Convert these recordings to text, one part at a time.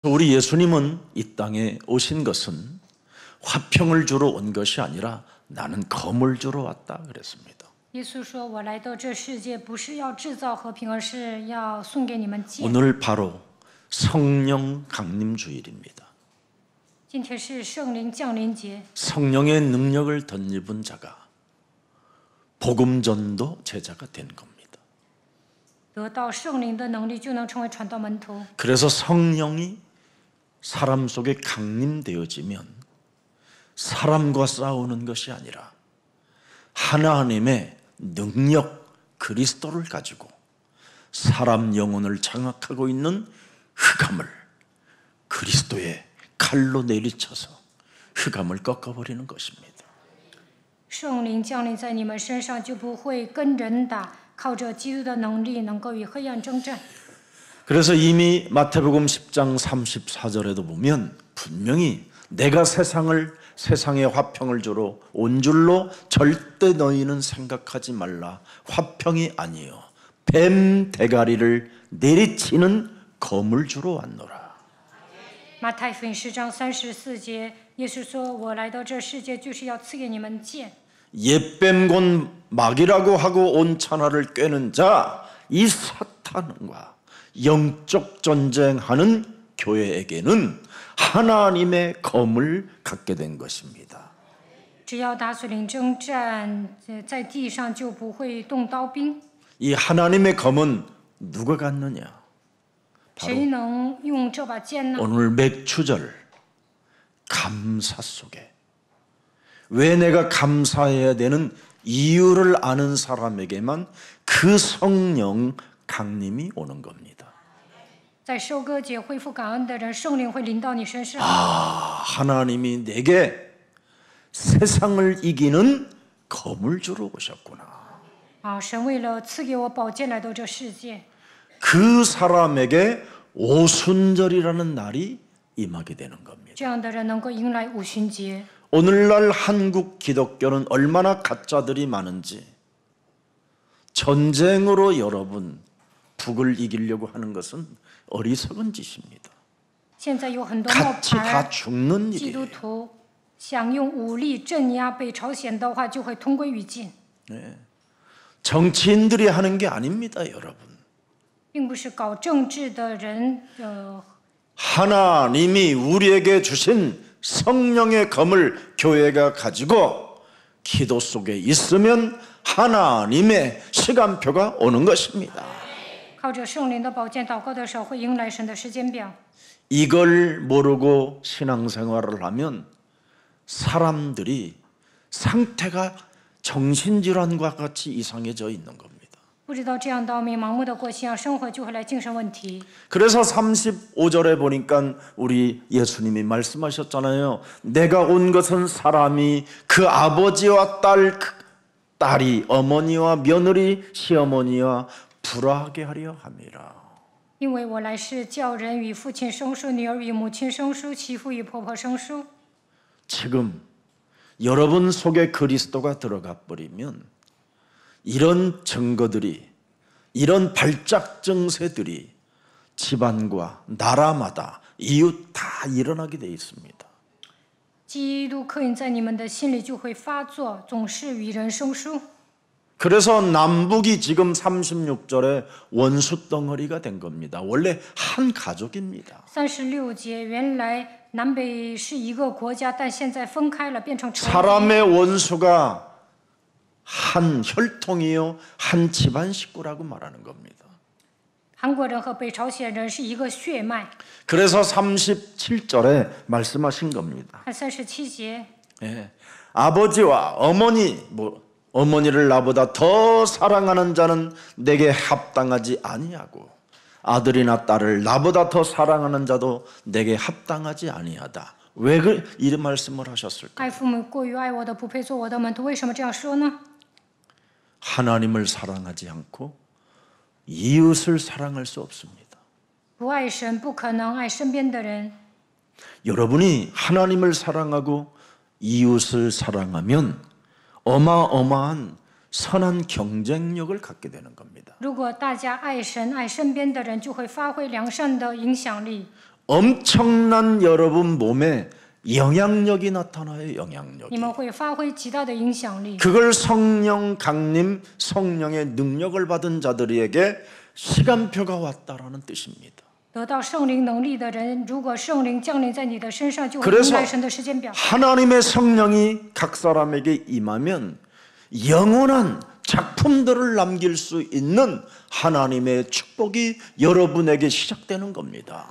우리 예수님은 이 땅에 오신 것은 화평을 주러 온 것이 아니라 나는 검을 주러 왔다 그랬습니다. 耶稣说：“我来到这世界，不是要制造和平，而是要送给你们剑。” 오늘 바로 성령 강림 주일입니다. 今天是圣灵降临节， 성령의 능력을 덧입은 자가 복음 전도 제자가 된 겁니다. 得到圣灵的能力，就能成为传道门徒。 그래서 성령이 사람 속에 강림되어지면 사람과 싸우는 것이 아니라 하나님의 능력 그리스도를 가지고 사람 영혼을 장악하고 있는 흑암을 그리스도의 칼로 내리쳐서 흑암을 꺾어버리는 것입니다. 圣灵降临在你们身上，就不会跟人打，靠着基督的能力，能够与黑暗征战。 그래서 이미 마태복음 10장 34절에도 보면 분명히 내가 세상의 화평을 주러 온 줄로 절대 너희는 생각하지 말라. 화평이 아니요 뱀 대가리를 내리치는 검을 주러 왔노라. 马太福音10章34节，耶稣说：“我来到这世界，就是要赐给你们剑。” 옛뱀 곧 마귀라고 하고 온 천하를 꿰는 자, 이 사탄과 영적 전쟁하는 교회에게는 하나님의 검을 갖게 된 것입니다. 只要打属灵征战，在地上就不会动刀兵。 이 하나님의 검은 누가 갖느냐? 谁能用这把剑呢？ 오늘 맥추절 감사 속에 왜 내가 감사해야 되는 이유를 아는 사람에게만 그 성령 강림이 오는 겁니다. 在收割节恢复感恩的人，圣灵会临到你身上。 하나님이 내게 세상을 이기는 검을 주러 오셨구나. 神为了赐给我宝剑来到这世界， 그 사람에게 오순절이라는 날이 임하게 되는 겁니다. 这样的人能够迎来五旬节。 오늘날 한국 기독교는 얼마나 가짜들이 많은지 전쟁으로 여러분 북을 이기려고 하는 것은 어리석은 짓입니다. 现在有很多冒 같이 다 牌 죽는 基督 일이에요. 徒想用武力镇压北朝鲜的话，就会同归于尽， 정치인들이 하는 게 아닙니다, 여러분. 并不是搞政治的人。 하나님이 우리에게 주신 성령의 검을 교회가 가지고 기도 속에 있으면 하나님의 시간표가 오는 것입니다. 靠着圣灵的宝剑祷告的时候，会迎来神的时间表。 이걸 모르고 신앙생활을 하면 사람들이 상태가 정신질환과 같이 이상해져 있는 겁니다. 不知道这样道明盲目的过信仰生活，就会来精神问题。 그래서 35절에 보니까 우리 예수님이 말씀하셨잖아요. 내가 온 것은 사람이 그 아버지와 딸이 어머니와 며느리 시어머니와 불화하게 하려 함이라. 因为我来是叫人与父亲生疏，女儿与母親生疏，媳妇与婆婆生疏。 지금 여러분 속에 그리스도가 들어가 버리면 이런 증거들이 이런 발작 증세들이 집안과 나라마다 이웃 다 일어나게 돼 있습니다. 基督刻印在你们的心里，就会发作，总是与人生疏。 그래서 남북이 지금 36절에 원수 덩어리가 된 겁니다. 원래 한 가족입니다. 36节，原来南北是一个国家，但现在分开了，变成仇敌。 사람의 원수가 한 혈통이요, 한 집안 식구라고 말하는 겁니다. 韩国人和北朝鲜人是一个血脉。 그래서 37절에 말씀하신 겁니다. 看37节， 아버지와 어머니를 나보다 더 사랑하는 자는 내게 합당하지 아니하고 아들이나 딸을 나보다 더 사랑하는 자도 내게 합당하지 아니하다. 왜 이런 말씀을 하셨을까? 爱父母过于爱我的，不配做我的门徒。为什么这样说呢？ 하나님을 사랑하지 않고 이웃을 사랑할 수 없습니다. 不爱神，不可能爱身边的人。 여러분이 하나님을 사랑하고 이웃을 사랑하면 어마어마한 선한 경쟁력을 갖게 되는 겁니다. 如果大家爱神、爱身边的人，就会发挥良善的影响力。 엄청난 여러분 몸에 영향력이 나타나요. 你 영향력이. 们会发挥极大的影响力。 그걸 성령 강림, 성령의 능력을 받은 자들에게 시간표가 왔다라는 뜻입니다. 得到圣灵能力的人，如果圣灵降临在你的身上，就会 그래서 迎来神的时间表。 하나님의 성령이 각 사람에게 임하면 영원한 작품들을 남길 수 있는 하나님의 축복이 여러분에게 시작되는 겁니다.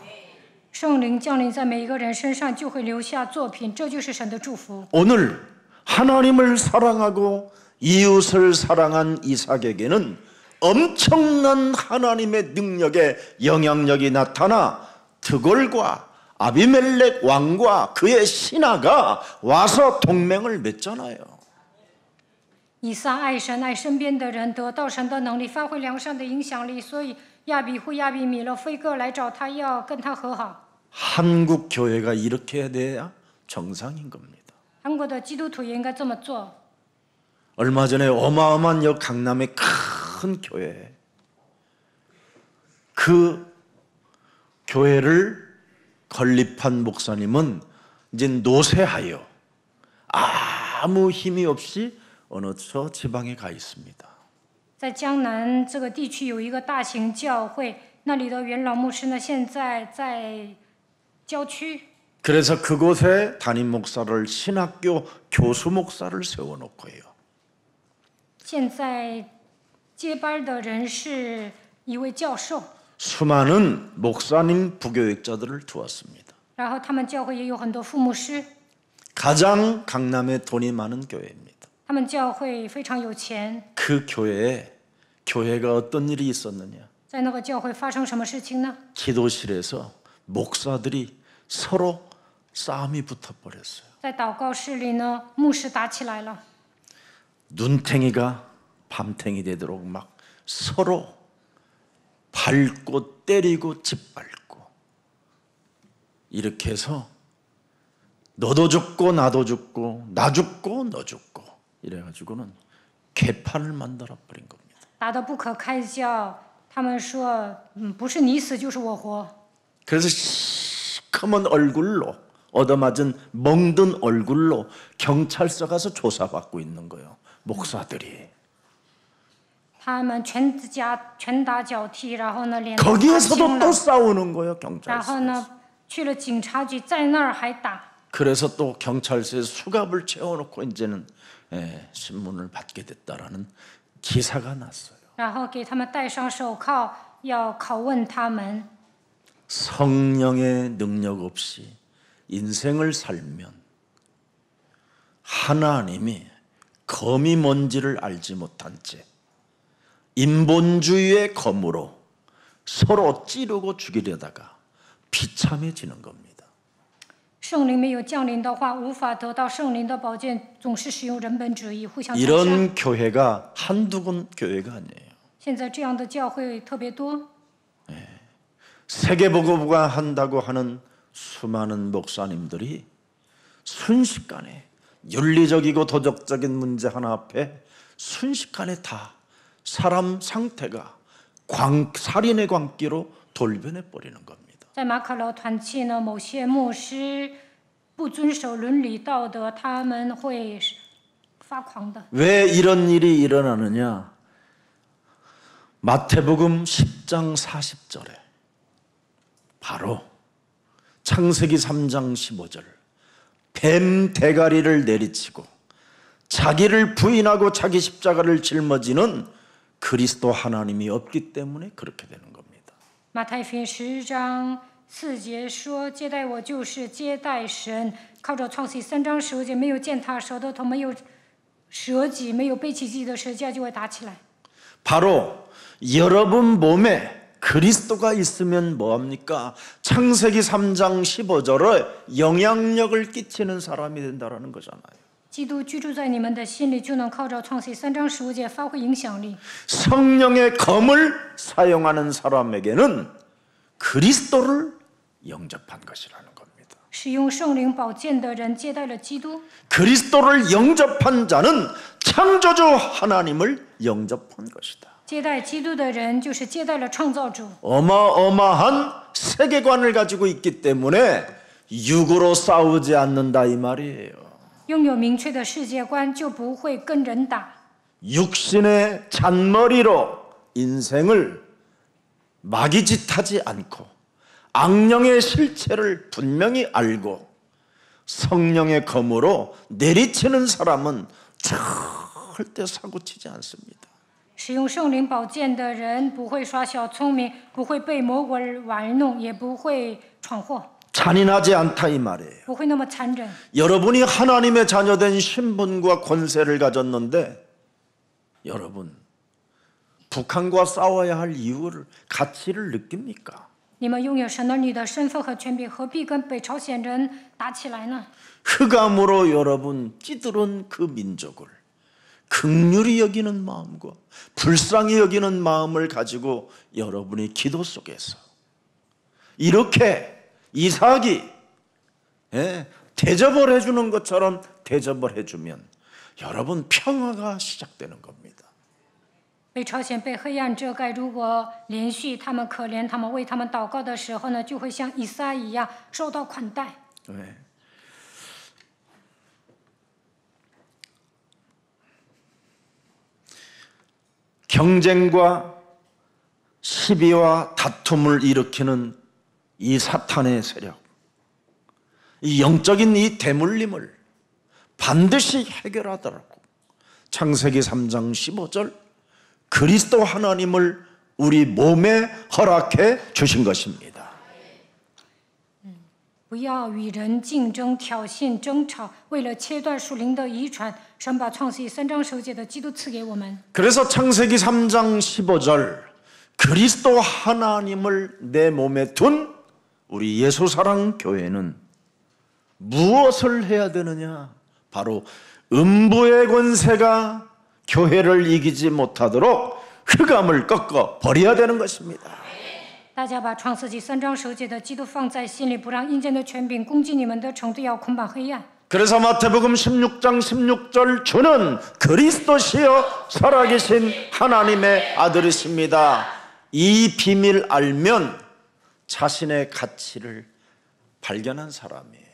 圣灵降临在每一个人身上，就会留下作品，这就是神的祝福。 오늘 하나님을 사랑하고 이웃을 사랑한 이삭에게는 엄청난 하나님의 능력의 영향력이 나타나 드골과 아비멜렉 왕과 그의 신하가 와서 동맹을 맺잖아요. 以撒爱神爱身边的人，得到神的能力，发挥良善的影响力，所以亚比户、亚比米勒、非哥来找他，要跟他和好。 한국 교회가 이렇게 돼야 정상인 겁니다. 韩国的基督徒也应该这么做。 얼마 전에 어마어마한 여 강남의 큰 교회, 그 교회를 건립한 목사님은 이제 노쇠하여 아무 힘이 없이 어느 저 지방에 가 있습니다. 在江南这个地区有一个大型教会，那里的元老牧师呢，现在在郊区。 그래서 그곳에 담임 목사를 신학교 교수 목사를 세워놓고요. 现在接班的人是一位教授， 수많은 목사님 부교육자들을 두었습니다. 然后他们教会也有很多副牧师， 가장 강남에 돈이 많은 교회입니다. 他们教会非常有钱。 그 교회에 교회가 어떤 일이 있었느냐? 在那个教会发生什么事情呢？ 기도실에서 목사들이 서로 싸움이 붙어버렸어요. 在祷告室里呢，牧师打起来了， 눈탱이가 밤탱이 되도록 막 서로 밟고 때리고 짓밟고 이렇게 해서 너도 죽고 나도 죽고 나 죽고 너 죽고 이래가지고는 개판을 만들어 버린 겁니다. 打得不可开交。他们说，不是你死就是我活。 그래서 시커먼 얼굴로 얻어맞은 멍든 얼굴로 경찰서 가서 조사받고 있는 거예요. 목사들이. 他们拳打脚踢，然后呢，脸都发青 거기에서도 了 또 싸우는 거예요. 然后 경찰서. 呢，去了警察局，在那儿还打。 그래서 또 경찰서에 수갑을 채워놓고 이제는 신문을 받게 됐다라는 기사가 났어요. 然后给他们戴上手铐，要拷问他们。 성령의 능력 없이 인생을 살면 하나님이 검이 뭔지를 알지 못한 채 인본주의의 검으로 서로 찌르고 죽이려다가 비참해지는 겁니다. 圣灵没有降临的话，无法得到圣灵的宝剑，总是使用人本主义，互相残杀。 이런 교회가 한두 군 교회가 아니에요. 现在这样的教会特别多。 세계보고가 한다고 하는 수많은 목사님들이 순식간에 윤리적이고 도덕적인 문제 하나 앞에 순식간에 다 사람 상태가 살인의 광기로 돌변해 버리는 겁니다. 在马可楼团契呢，某些牧师不遵守伦理道德，他们会发狂的。 왜 이런 일이 일어나느냐? 마태복음 10장 40절에 바로 창세기 3장 15절 뱀 대가리를 내리치고 자기를 부인하고 자기 십자가를 짊어지는 그리스도 하나님이 없기 때문에 그렇게 되는 겁니다. 马太福音10章4节说：“接待我就是接待神。”靠着创世3章15节，没有践踏舌头，没有舍己，没有背起自己的十字架，就会打起来。 바로 여러분 몸에 그리스도가 있으면 뭐합니까? 창세기 3장 15절에 영향력을 끼치는 사람이 된다는 거잖아요. 基督居住在你们的心里，就能靠着创世3章15节发挥影响力。 성령의 검을 사용하는 사람에게는 그리스도를 영접한 것이라는 겁니다. 使用圣灵宝剑的人接待了基督， 그리스도를 영접한 자는 창조주 하나님을 영접한 것이다. 接待基督的人就是接待了创造主。 어마어마한 세계관을 가지고 있기 때문에 육으로 싸우지 않는다 이 말이에요. 拥有明确的世界观，就不会跟人打。 육신의 잔머리로 인생을 마기짓하지 않고 악령의 실체를 분명히 알고 성령의 검으로 내리치는 사람은 절대 사고치지 않습니다. 使用圣灵宝剑的人不会耍小聪明，不会被魔鬼玩弄，也不会闯祸， 잔인하지 않다 이 말이에요. 不会那么残忍。 여러분이 하나님의 자녀된 신분과 권세를 가졌는데 여러분 북한과 싸워야 할 이유를 가치를 느낍니까? 你们拥有神儿女的身份和权柄，何必跟北朝鲜人打起来呢？ 흑암으로 여러분 찌들은 그 민족을 긍휼히 여기는 마음과 불쌍히 여기는 마음을 가지고 여러분이 기도 속에서 이렇게 이삭이 대접을 해주는 것처럼 대접을 해주면 여러분 평화가 시작되는 겁니다. 北朝鲜被黑暗遮盖，如果连续他们可怜他们为他们祷告的时候呢，就会像以撒一样受到款待。 네. 경쟁과 시비와 다툼을 일으키는 이 사탄의 세력, 이 영적인 이 대물림을 반드시 해결하더라고. 창세기 3장 15절 그리스도 하나님을 우리 몸에 허락해 주신 것입니다. 不要与人竞争、挑衅、争吵，为了切断属灵的遗传，神把创世记3章10节的基督赐给我们。 그래서 창세기 3장 15절 그리스도 하나님을 내 몸에 둔 우리 예수사랑 교회는 무엇을 해야 되느냐? 바로 음부의 권세가 교회를 이기지 못하도록 흑암을 꺾어 버려야 되는 것입니다. 大家把创世纪3章10节的基督放在心里，不让阴间的权柄攻击你们的程度，要捆绑黑暗。 그래서 마태복음 16장 16절 주는 그리스도시여 살아계신 하나님의 아들이십니다. 이 비밀 알면 자신의 가치를 발견한 사람이에요.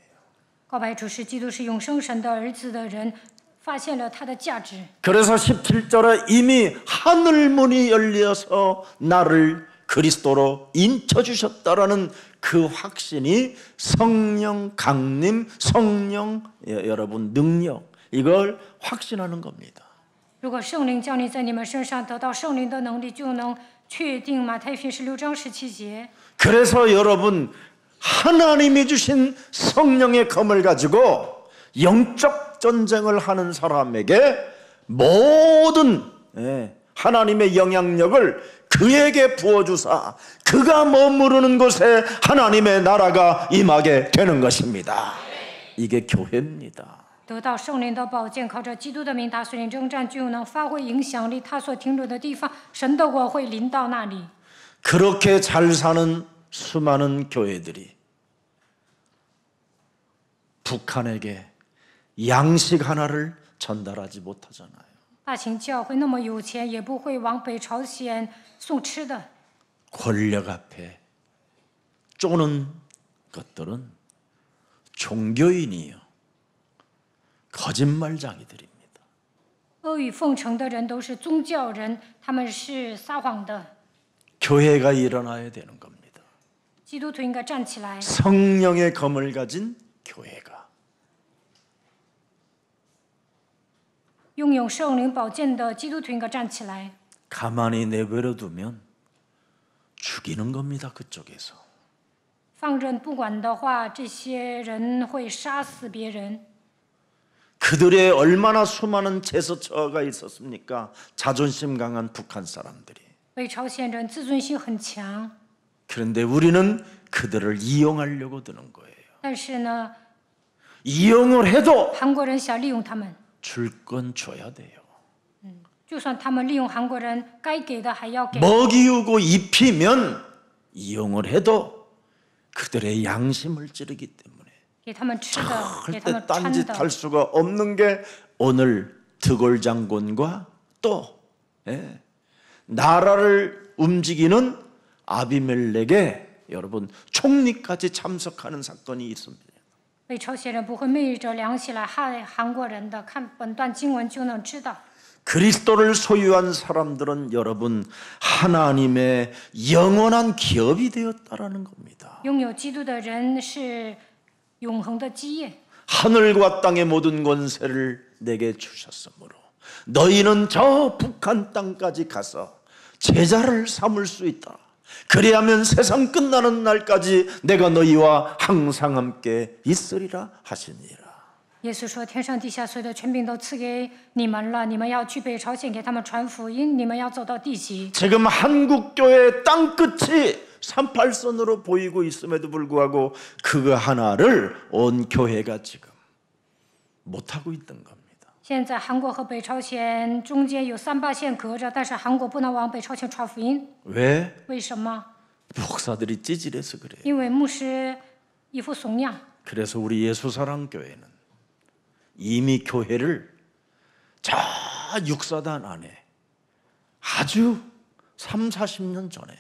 告白主是基督是永生神的儿子的人，发现了他的价值。 그래서 17절에 이미 하늘 문이 열려서 나를 그리스도로 인쳐주셨다라는 그 확신이 성령 강림, 성령 여러분 능력 이걸 확신하는 겁니다. 如果圣灵降临在你们身上，得到圣灵的能力，就能确定马太福音16章17节。 그래서 여러분 하나님이 주신 성령의 검을 가지고 영적 전쟁을 하는 사람에게 모든 하나님의 영향력을 그에게 부어주사 그가 머무르는 곳에 하나님의 나라가 임하게 되는 것입니다. 이게 교회입니다. 得到圣灵的宝剑，靠着基督的名打碎灵征战，就能发挥影响力。他所停留的地方，神的国会临到那里。 그렇게 잘 사는 수많은 교회들이 북한에게 양식 하나를 전달하지 못하잖아요. 大型教会那么有钱，也不会往北朝鲜送吃的。 권력 앞에 쪼는 것들은 종교인이요 거짓말쟁이들입니다. 阿谀奉承的人都是宗教人，他们是撒谎的。 교회가 일어나야 되는 겁니다. 基督徒应该站起来， 성령의 검을 가진 교회가 拥有圣灵宝剑的基督徒应该站起来。 가만히 내버려 두면 죽이는 겁니다. 그쪽에서. 放任不管的话，这些人会杀死别人。 그들의 얼마나 수많은 제스처가 있었습니까? 자존심 강한 북한 사람들이. 北朝鲜人自尊心很强， 그런데 우리는 그들을 이용하려고 드는 거예요. 但是呢， 이용을 해도 韩国人想利用他们， 줄 건 줘야 돼요. 就算他们利用韩国人，该给的还要给。 먹이우고 입히면 이용을 해도 그들의 양심을 찌르기 때문에 给他们吃的，给他 절대 们穿 딴짓 的。 할 수가 없는 게 오늘 드골 장군과 또 나라를 움직이는 아비멜렉의 여러분 총리까지 참석하는 사건이 있습니다. 北朝鲜人不会昧着良心来害韩国人的，看本段经文就能知道。 그리스도를 소유한 사람들은 여러분 하나님의 영원한 기업이 되었다라는 겁니다. 拥有基督的人是永恒的基业。 하늘과 땅의 모든 권세를 내게 주셨으므로 너희는 저 북한 땅까지 가서 제자를 삼을 수 있다. 그리하면 세상 끝나는 날까지 내가 너희와 항상 함께 있으리라 하시니라. 耶稣说：“天上地下所有的权柄都赐给你们了，你们要去北朝鲜给他们传福音，你们要走到地极。” 지금 한국교회 땅끝이 38선으로 보이고 있음에도 불구하고 그거 하나를 온 교회가 지금 못하고 있던 겁니다. 现在韩国和北朝鲜中间有38线隔着，但是韩国不能往北朝鲜传福音。 왜? 为什么？ 목사들이 찌질해서 그래요. 因为牧师一副怂样。 그래서 우리 예수사랑교회는 이미 교회를 저 육사단 안에 아주 3, 40년 전에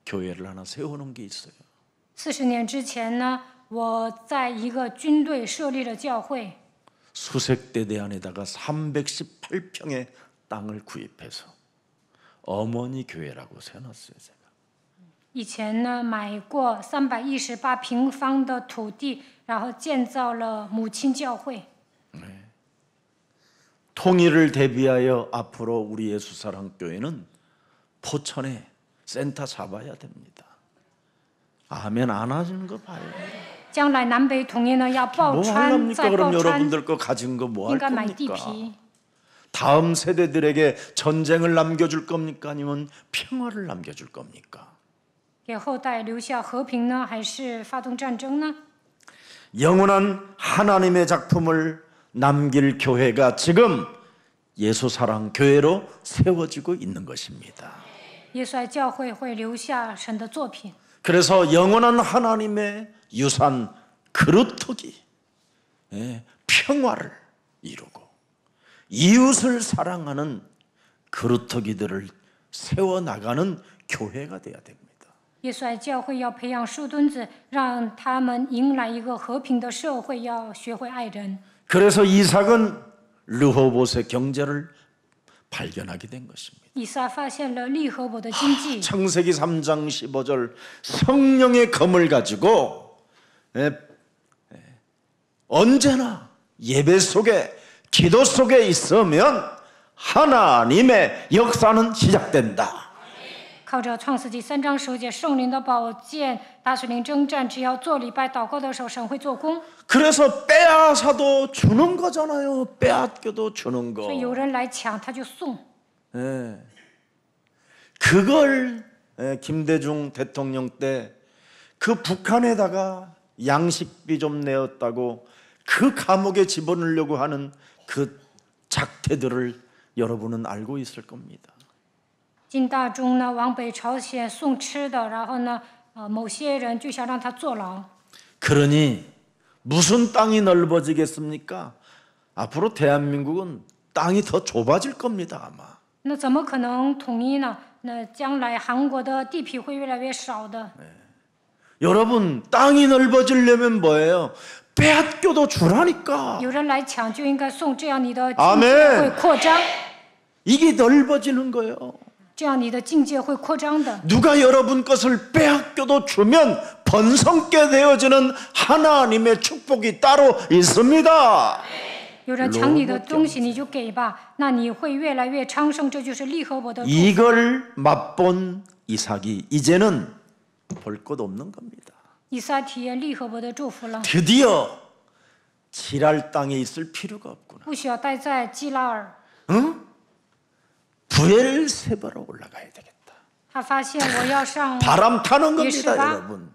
교회를 하나 세워놓은 게 있어요. 40年之前呢，我在一个军队设立了教会， 수색대대 안에다가 318평의 땅을 구입해서 어머니 교회라고 세워놨어요. 제가. 以前呢买过318平方的土地，然后建造了母亲教会。 통일을 대비하여 앞으로 우리 예수사랑교회는 포천에 센터 잡아야 됩니다. 아멘 안 하시는 거 봐요. 将来南北统一呢，要报 뭐 川， 하렵니까? 再 그럼 报川， 여러분들 거 가진 거 뭐 应 할 该买地 겁니까? 皮。 다음 세대들에게 전쟁을 남겨줄 겁니까? 아니면 평화를 남겨줄 겁니까? 给后代留下和平呢，还是发动战争呢？ 영원한 하나님의 작품을 남길 교회가 지금 예수사랑교회로 세워지고 있는 것입니다. 耶稣爱教会会留下神的作品， 그래서 영원한 하나님의 유산 그루터기 평화를 이루고 이웃을 사랑하는 그루터기들을 세워나가는 교회가 돼야 됩니다. 耶稣爱教会要培养树墩子，让他们迎来一个和平的社会，要学会爱人。 그래서 이삭은 르호봇의 경제를 발견하게 된 것입니다. 以撒发现了利和伯的经济。 창세기 3장 15절 성령의 검을 가지고 언제나 예배 속에 기도 속에 있으면 하나님의 역사는 시작된다. 靠着创世纪3章10节圣灵的宝剑，大水灵征战，只要做礼拜祷告的时候，神会做工。 그래서 빼앗아도 주는 거잖아요. 빼앗겨도 주는 거. 所以有人来抢，他就送。 그걸 김대중 대통령 때 그 북한에다가 양식비 좀 내었다고 그 감옥에 집어넣으려고 하는 그 작태들을 여러분은 알고 있을 겁니다. 金大中呢往北朝鲜送吃的，然后呢，某些人就想让他坐牢。 그러니 무슨 땅이 넓어지겠습니까? 앞으로 대한민국은 땅이 더 좁아질 겁니다, 아마. 那怎么可能统一呢？那将来韩国的地皮会越来越少的。 여러분, 땅이 넓어지려면 뭐예요? 빼앗겨도 주라니까. 有人来抢就应该送，这样你的境 아멘 界会扩张， 이게 넓어지는 거예요. 这样你的境界会扩张的。 누가 여러분 것을 빼앗겨도 주면 번성게 되어지는 하나님의 축복이 따로 있습니다. 有人抢你的东西，你就给吧，那你会越来越昌盛，这就是利和伯的祝福。 이걸 맛본 이삭이 이제는 볼 것 없는 겁니다. 以撒体验利和伯的祝福了， 드디어 지랄 땅에 있을 필요가 없구나. 不需要待在基拉尔。 부엘세바로 올라가야 되겠다. 他发现我要上 바람 타는 겁니다, 예수가? 여러분.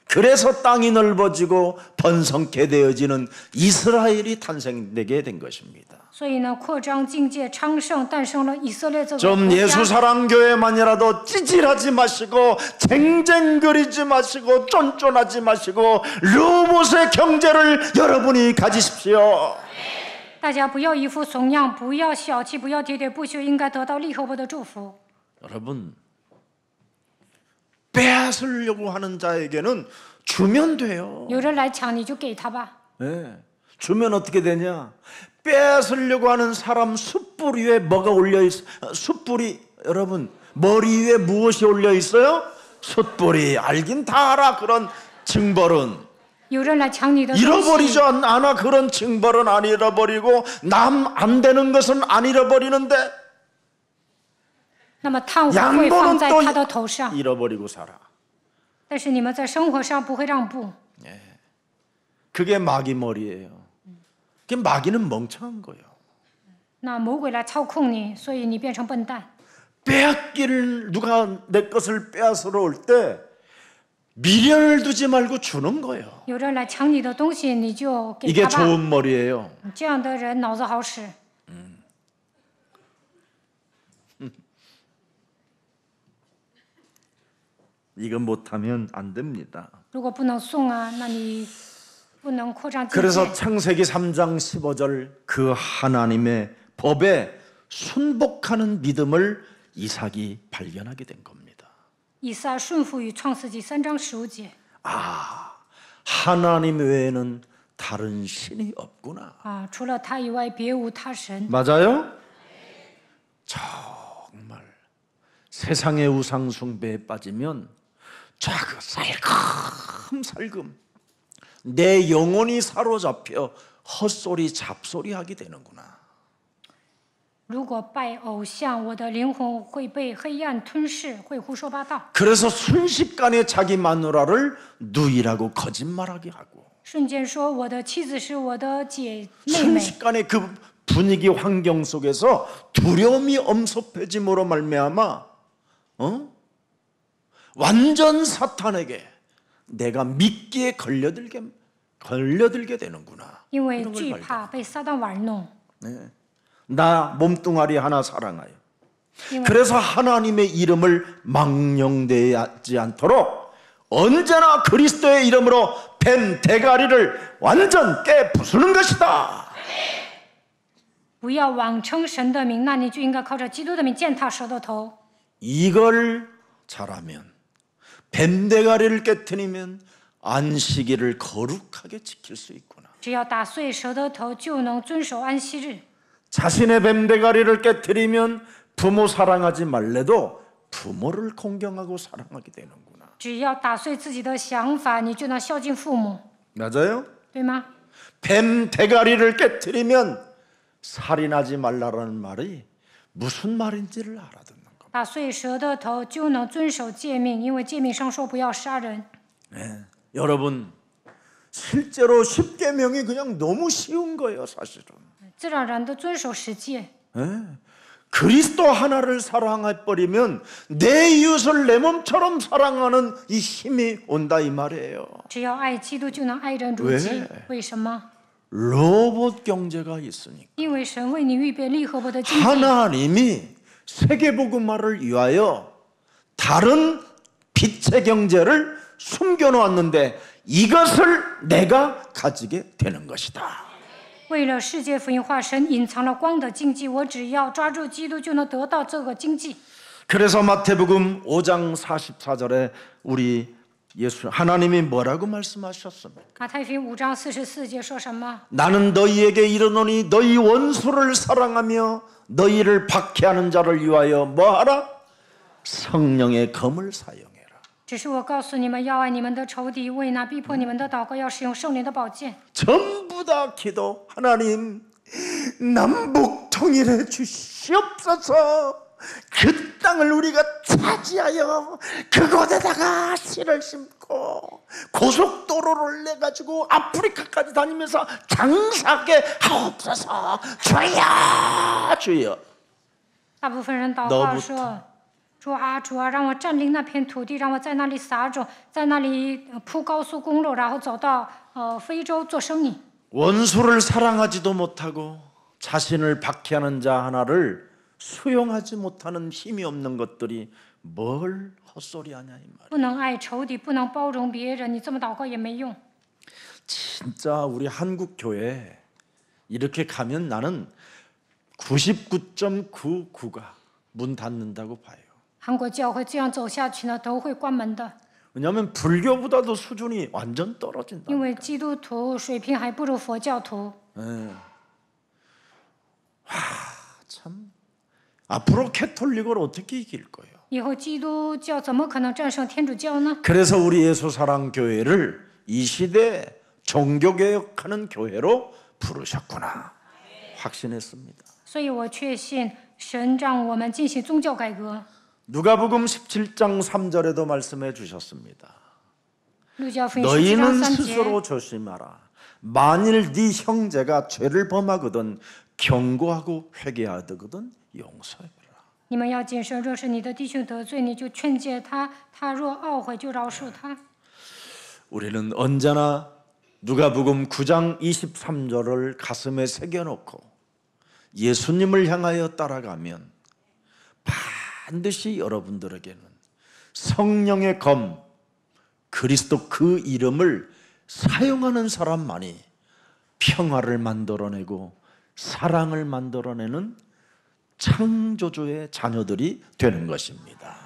그래서 땅이 넓어지고 번성케 되어지는 이스라엘이 탄생되게 된 것입니다. 所以呢，扩张境界昌盛，诞生了以色列这个 좀 国家。 예수사랑교회만이라도 찌질하지 마시고 쟁쟁거리지 마시고 쫀쫀하지 마시고 르봇의 경제를 여러분이 가지십시오. 大家不要一副怂样，不要小气，不要喋喋不休，应该得到利和伯的祝福。 여러분, 빼앗으려고 하는 자에게는 주면 돼요. 有人来抢，你就给他吧。 네. 주면 어떻게 되냐? 빼앗으려고 하는 사람 숯불 위에 뭐가 올려 있어? 숯불이 여러분 머리 위에 무엇이 올려 있어요? 숯불이. 알긴 다 알아. 그런 징벌은 有人来抢你的东西， 잃어버리지 않아. 그런 징벌은 안 잃어버리고 남 안 되는 것은 안 잃어버리는데 那么炭火会放 양보는 在 또 他的头上， 잃어버리고 살아. 但是你们在生活上不会让步， 그게 마귀 머리예요. 그게 마귀는 멍청한 거예요. 那魔鬼来操控你，所以你变成笨蛋。 빼앗기를 누가 내 것을 빼앗으러 올 때 미련을 두지 말고 주는 거예요. 有人来抢你的东西，你就给 이게 他吧。 좋은 머리예요. 这样的人脑子好使。 이거 못하면 안 됩니다. 如果不能送啊，那你不能扩张境 그래서 界。 창세기 3장 15절 그 하나님의 법에 순복하는 믿음을 이삭이 발견하게 된 겁니다. 以撒顺服于创世纪3章15节 하나님 외에는 다른 신이 없구나. 啊，除了他以外，别无他神。 맞아요? 정말 세상의 우상 숭배에 빠지면 자그 살금살금 내 영혼이 사로잡혀 헛소리 잡소리 하게 되는구나. 如果拜偶像，我的灵魂会被黑暗吞噬，会胡说八道。 그래서 순식간에 자기 마누라를 누이라고 거짓말하게 하고 瞬间说我的妻子是我的姐妹妹， 순식간에 그 분위기 환경 속에서 두려움이 엄습해짐으로 말미암아 완전 사탄에게 내가 믿기에 걸려들게 되는구나. 因为惧怕被撒旦玩弄， 나 몸뚱아리 하나 사랑하여. 因为 그래서 하나님의 이름을 망령되지 않도록 언제나 그리스도의 이름으로 뱀 대가리를 완전 깨부수는 것이다. 不要妄称神的名，那你就应该靠着基督的名践踏蛇的头。 이걸 잘하면 뱀 대가리를 깨트리면 안식일을 거룩하게 지킬 수 있구나. 只要打碎蛇的头，就能遵守安息日。 자신의 뱀 대가리를 깨트리면 부모 사랑하지 말래도 부모를 공경하고 사랑하게 되는구나. 只要打碎自己的想法，你就能孝敬父母， 맞아요? 对吗？ 뱀 대가리를 깨트리면 살인하지 말라라는 말이 무슨 말인지를 알아듣는 겁니다. 打碎蛇的头，就能遵守诫命，因为诫命上说不要杀人。 여러분 실제로 십계명이 그냥 너무 쉬운 거예요, 사실은. 自然而然的遵守十诫。 그리스도 하나를 사랑해 버리면 내 이웃을 내 몸처럼 사랑하는 이 힘이 온다 이 말이에요. 只要爱基督，就能爱人如己。为什么？ 로봇 경제가 있으니까. 因为神为你预备利和伯的经济。 하나님이 세계복음화를 위하여 다른 빛의 경제를 숨겨놓았는데 이것을 내가 가지게 되는 것이다. 为了世界福音化，神隐藏了光的经济，我只要抓住基督，就能得到这个经济。 그래서 마태복음 5장 44절에 우리 예수 하나님이 뭐라고 말씀하셨습니까? 马太福音5章44节说什么？ 나는 너희에게 이르노니 너희 원수를 사랑하며 너희를 박해하는 자를 위하여 뭐하라? 성령의 검을 사용해라. 只是我告诉你们，要爱你们的仇敌，为那逼迫你们的祷告，要使用圣灵的宝剑。 전부 다 기도. 하나님 남북 통일해 주시옵소서. 그 땅을 우리가 차지하여 그곳에다가 씨를 심고 고속도로를 내가지고 아프리카까지 다니면서 장사하게 하옵소서. 주여 주여. 大部分人祷告说：“主啊，主啊，让我占领那片土地，让我在那里撒种，在那里铺高速公路，然后走到非洲做生意。” 원수를 사랑하지도 못하고 자신을 박해하는 자 하나를 수용하지 못하는 힘이 없는 것들이 뭘 헛소리하냐 이 말. 不能爱仇敌，不能包容别人，你这么祷告也没用。 진짜 우리 한국 교회 이렇게 가면 나는 99.99가 문 닫는다고 봐요. 韩国教会这样走下去呢，都会关门的， 왜냐하면 불교보다도 수준이 완전 떨어진다. 因为基督徒水平还不如佛教徒。 참 앞으로 캐톨릭을 어떻게 이길 거예요? 以后基督教怎么可能战胜天主教呢？ 그래서 우리 예수사랑교회를 이 시대 종교개혁하는 교회로 부르셨구나 확신했습니다. 所以我确信神让我们进行宗教改革。 누가복음 17장 3절에도 말씀해 주셨습니다. 路加福音17章 너희는 3节， 스스로 조심하라. 만일 네 형제가 죄를 범하거든 경고하고 회개하거든 용서해라. 你们要谨慎，若是你的弟兄得罪，你就劝诫他；他若懊悔，就饶恕他。 우리는 언제나 누가복음 9장 23절을 가슴에 새겨놓고 예수님을 향하여 따라가면 반드시 여러분들에게는 성령의 검 그리스도 그 이름을 사용하는 사람만이 평화를 만들어내고 사랑을 만들어내는 창조주의 자녀들이 되는 것입니다.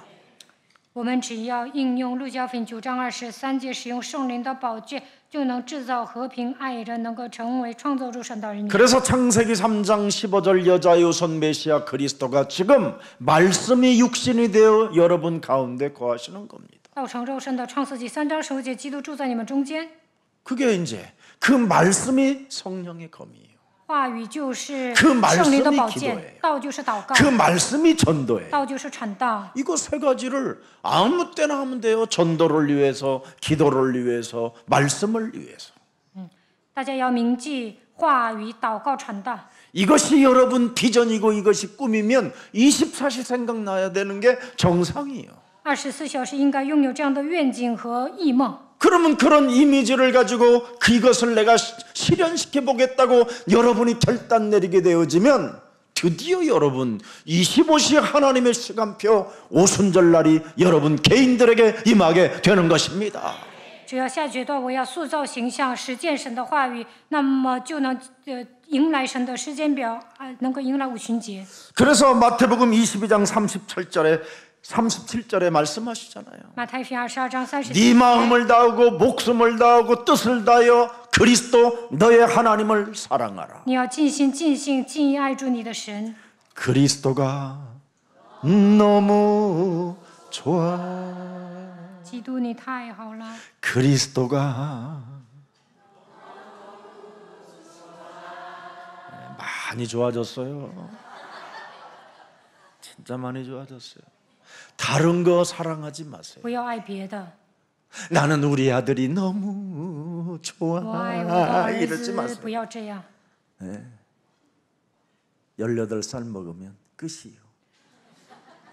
我们只要应用路加福音9章23节，使用圣灵的宝剑，就能制造和平、爱人，能够成为创造主神的人。 그래서 창세기 3장 15절 여자의 우선 메시아 그리스도가 지금 말씀이 육신이 되어 여러분 가운데 거하시는 겁니다. 道成肉身的创世纪3章15节，基督住在你们中间。 그게 이제 그 말씀이 성령의 검이에요. 话语就是그 말씀이 圣灵的宝 기도예요 剑，道就是祷告， 그 말씀이 전도예요. 道就是传道。 이거 세 가지를 아무 때나 하면 돼요. 전도를 위해서, 기도를 위해서, 말씀을 위해서. 大家要铭记话语、祷告、传道。 이것이 여러분 비전이고 이것이 꿈이면 24시 생각나야 되는 게 정상이에요. 24小时应该拥有这样的愿景和异梦。 그러면 그런 이미지를 가지고 이것을 내가 실현시켜 보겠다고 여러분이 결단 내리게 되어지면 드디어 여러분 25시 하나님의 시간표 오순절날이 여러분 개인들에게 임하게 되는 것입니다. 只要下决断，我要塑造形象，实践神的话语，那么就能迎来神的时间表，能够迎来五旬节。 그래서 마태복음 22장 37절에 말씀하시잖아요. 马太福音22章30 네 节， 마음을 다하고 목숨을 다하고 뜻을 다하여 그리스도 너의 하나님을 사랑하라. 你要尽心、尽性、尽意爱主你的神。 그리스도가 너무 좋아. 基督你太好了， 그리스도가 많이 좋아졌어요. 진짜 많이 좋아졌어요. 다른 거 사랑하지 마세요. 不要爱别的。 나는 우리 아들이 너무 我爱我的 좋아 儿 이러지 子， 마세요. 不要这样。 18살 먹으면 끝이에요.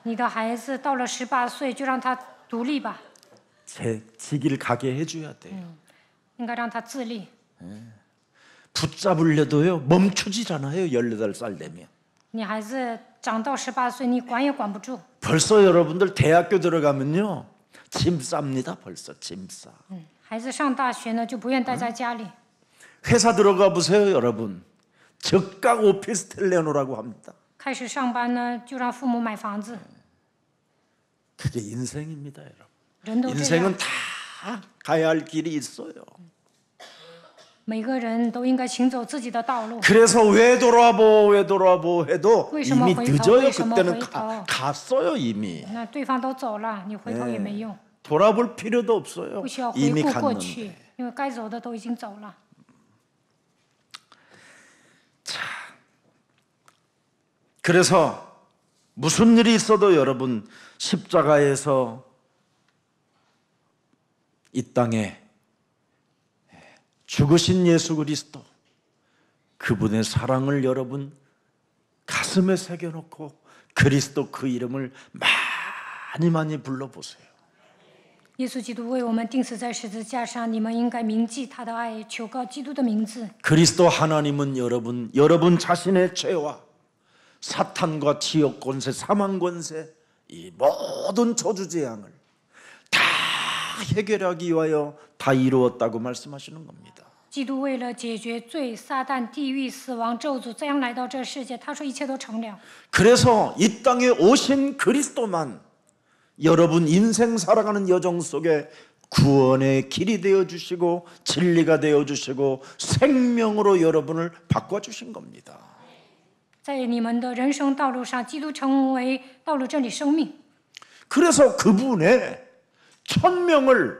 你的孩子到了18岁，就让他独立吧， 지 길 가게 해줘야 돼요. 应该让他自立。 붙잡으려도요 멈추질 않아요. 18살 되면. 你孩子长到18岁，你管也管不住。 벌써 여러분들 대학교 들어가면요 짐 쌉니다. 벌써 짐 싸. 孩子上大学呢，就不愿待在家里。 회사 들어가 보세요, 여러분. 적각 오피스텔 내놓으라고 합니다. 开始上班呢，就让父母买房子。 그게 인생입니다, 여러분. 人都这样， 인생은 다 가야 할 길이 있어요. 每个人都应该行走自己的道路。 그래서 왜 돌아보 해도 为什么 이미 回头？ 늦어요. 为什么 그때는 回头？ 갔어요, 이미. 那对方都走了，你回头也没用， 돌아볼 필요도 없어요. 不需要回 이미 顾过去 갔는데. ，因为该走的都已经走了。 그래서 무슨 일이 있어도 여러분 십자가에서 이 땅에 죽으신 예수 그리스도 그분의 사랑을 여러분 가슴에 새겨놓고 그리스도 그 이름을 많이 불러보세요. 耶稣基督为我们钉死在十字架上，你们应该铭记他的爱，求告基督的名字。 그리스도 하나님은 여러분 자신의 죄와 사탄과 지옥 권세, 사망 권세, 이 모든 저주 재앙을 다 해결하기 위하여 다 이루었다고 말씀하시는 겁니다. 基督为了解决罪、撒旦、地狱、死亡、咒诅，这样来到这世界。他说一切都成了。 그래서 이 땅에 오신 그리스도만 여러분 인생 살아가는 여정 속에 구원의 길이 되어주시고 진리가 되어주시고 생명으로 여러분을 바꿔주신 겁니다. 在你们的人生道路上，基督成为道路真理生命。 그래서 그분의 천명을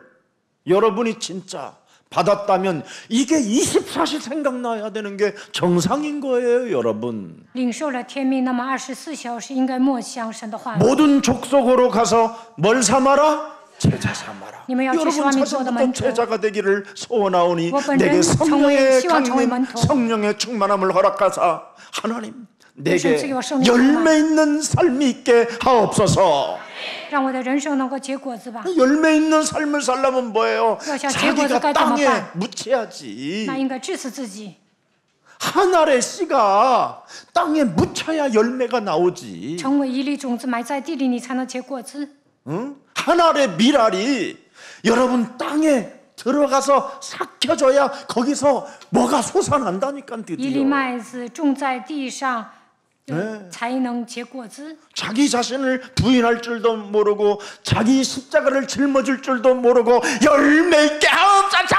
여러분이 진짜 받았다면 이게 24시 생각나야 되는 게 정상인 거예요, 여러분. 领受了天命，那么24小时应该默想神的话语。 모든 족속으로 가서 뭘 삼아라? 제자 삼아라. 여러분 자신도 제자가 되기를 소원하오니 내게 성령의 강림, 성령의 충만함을 허락하사 하나님 내게 열매 있는 삶이 있게 하옵소서. 让我的人生能够结果子吧。 열매 있는 삶을 살려면 뭐예요? 자기가 땅에 那 묻혀야지. 应该治死自己， 한 알의 씨가 땅에 묻혀야 열매가 나오지. 成为一粒种子埋在地里，你才能结果子。 응? 한 알의 밀알이 여러분 땅에 들어가서 삭혀져야 거기서 뭐가 솟아난다니까 一粒 드디어. 麦子种在地上，才能结果子。 자기 자신을 부인할 줄도 모르고 자기 십자가를 짊어질 줄도 모르고 열매 있게 하옵소서.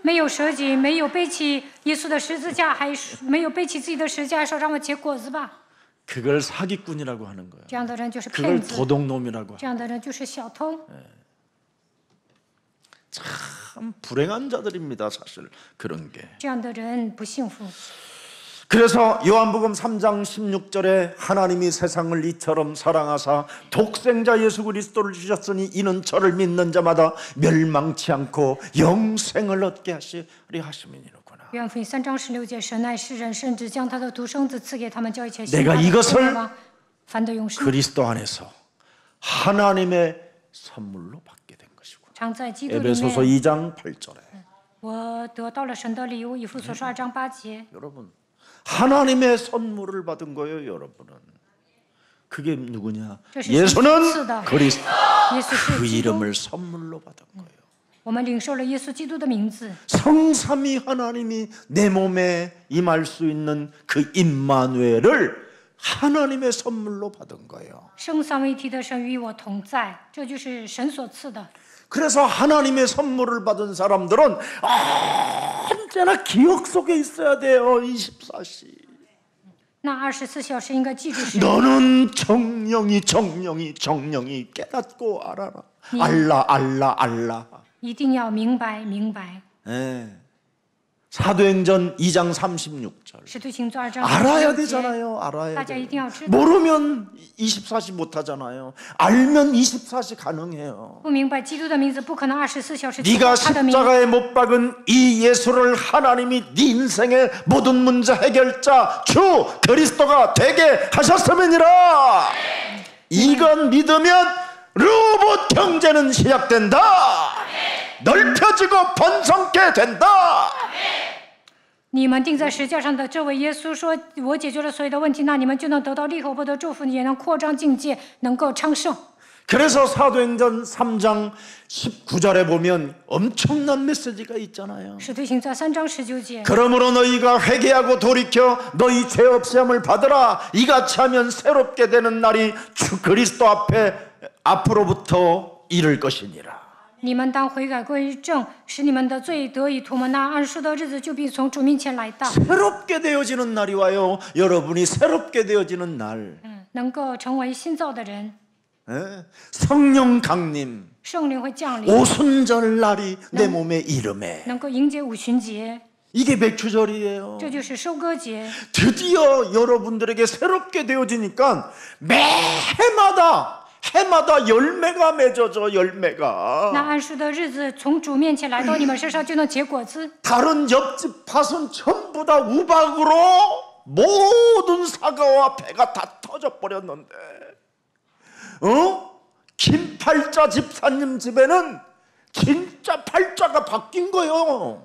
没有舍己，没有背起耶稣的十字架，还没有背起自己的十字架，说让我结果子吧。 그걸 사기꾼이라고 하는 거예요. 这样的人就是 그걸 骗子， 도둑놈이라고. 这样的人就是小偷。 참 불행한 자들입니다, 사실 그런 게. 这样的人不幸福。 그래서 요한복음 3장 16절에 하나님이 세상을 이처럼 사랑하사 독생자 예수 그리스도를 주셨으니 이는 저를 믿는 자마다 멸망치 않고 영생을 얻게 하시리 하심이니로구나. 约翰福音3章16节，神爱世人，甚至将他的独生子赐给他们，叫一切 내가 信他的 이것을 不灭亡，反得永生。 그리스도 안에서 하나님의 선물로 받게 된 것이고. 常在基督里 에베소서 面， 2장 8절에 我得到了神的礼物。以弗所书2章8节， 여러분 하나님의 선물을 받은 거예요, 여러분은. 그게 누구냐? 예수는 그리스도. 耶稣是 그 基督， 이름을 선물로 받은 거예요. 我们领受了耶稣基督的名字。 성삼위 하나님이 내 몸에 임할 수 있는 그 임마누엘을 하나님의 선물로 받은 거예요. 圣三位一体的神与我同在，这就是神所赐的。 그래서 하나님의 선물을 받은 사람들은 언제나 기억 속에 있어야 돼요. 24시. 那24小时应该记住神。 너는 정령이 깨닫고 알아라. 알라. 一定要明白明白。 네. 사도행전 2장 36절. 使徒行传2章 알아야 36节， 되잖아요. 알아야 大家一 돼. 定要知道。 모르면 24시 못 하잖아요. 알면 24시 가능해요. 不明白基督的名字，不可能24小时记 네가 他的名。 십자가에 못 박은 이 예수를 하나님이 네 인생의 모든 문제 해결자 주 그리스도가 되게 하셨음이니라. 이건 믿으면 로봇 경제는 시작된다. 넓혀지고 번성케 된다. 你们钉在石架上的这位耶稣说：“我解决了所有的问题，那你们就能得到利和不得祝福，也能扩张境界，能够昌盛。” 그래서 사도행전 3장 19절에 보면 엄청난 메시지가 있잖아요. 使徒行传3章19节， 그러므로 너희가 회개하고 돌이켜 너희 죄 없이 함을 받으라. 이같이 하면 새롭게 되는 날이 주 그리스도 앞으로부터 이를 것이니라. 你们当悔改归正，使你们的罪得以涂抹。那安舒的日子就必从主面前来到。 새롭게 되어지는 날이 와요. 여러분이 새롭게 되어지는 날. 能够成为新造的人， 예? 성령 강림, 圣灵会降临， 오순절 날이 내 몸에 이름에. 能够迎接五旬节， 이게 맥주절이에요. 这就是收割节。 드디어 여러분들에게 새롭게 되어지니까 해마다 열매가 맺어져. 열매가. 那安舒的日子从主面前来到你们身上，就能结果子。 다른 옆집 밭은 전부 다 우박으로 모든 사과와 배가 다 터져 버렸는데, 김팔자 집사님 집에는 진짜 팔자가 바뀐 거예요.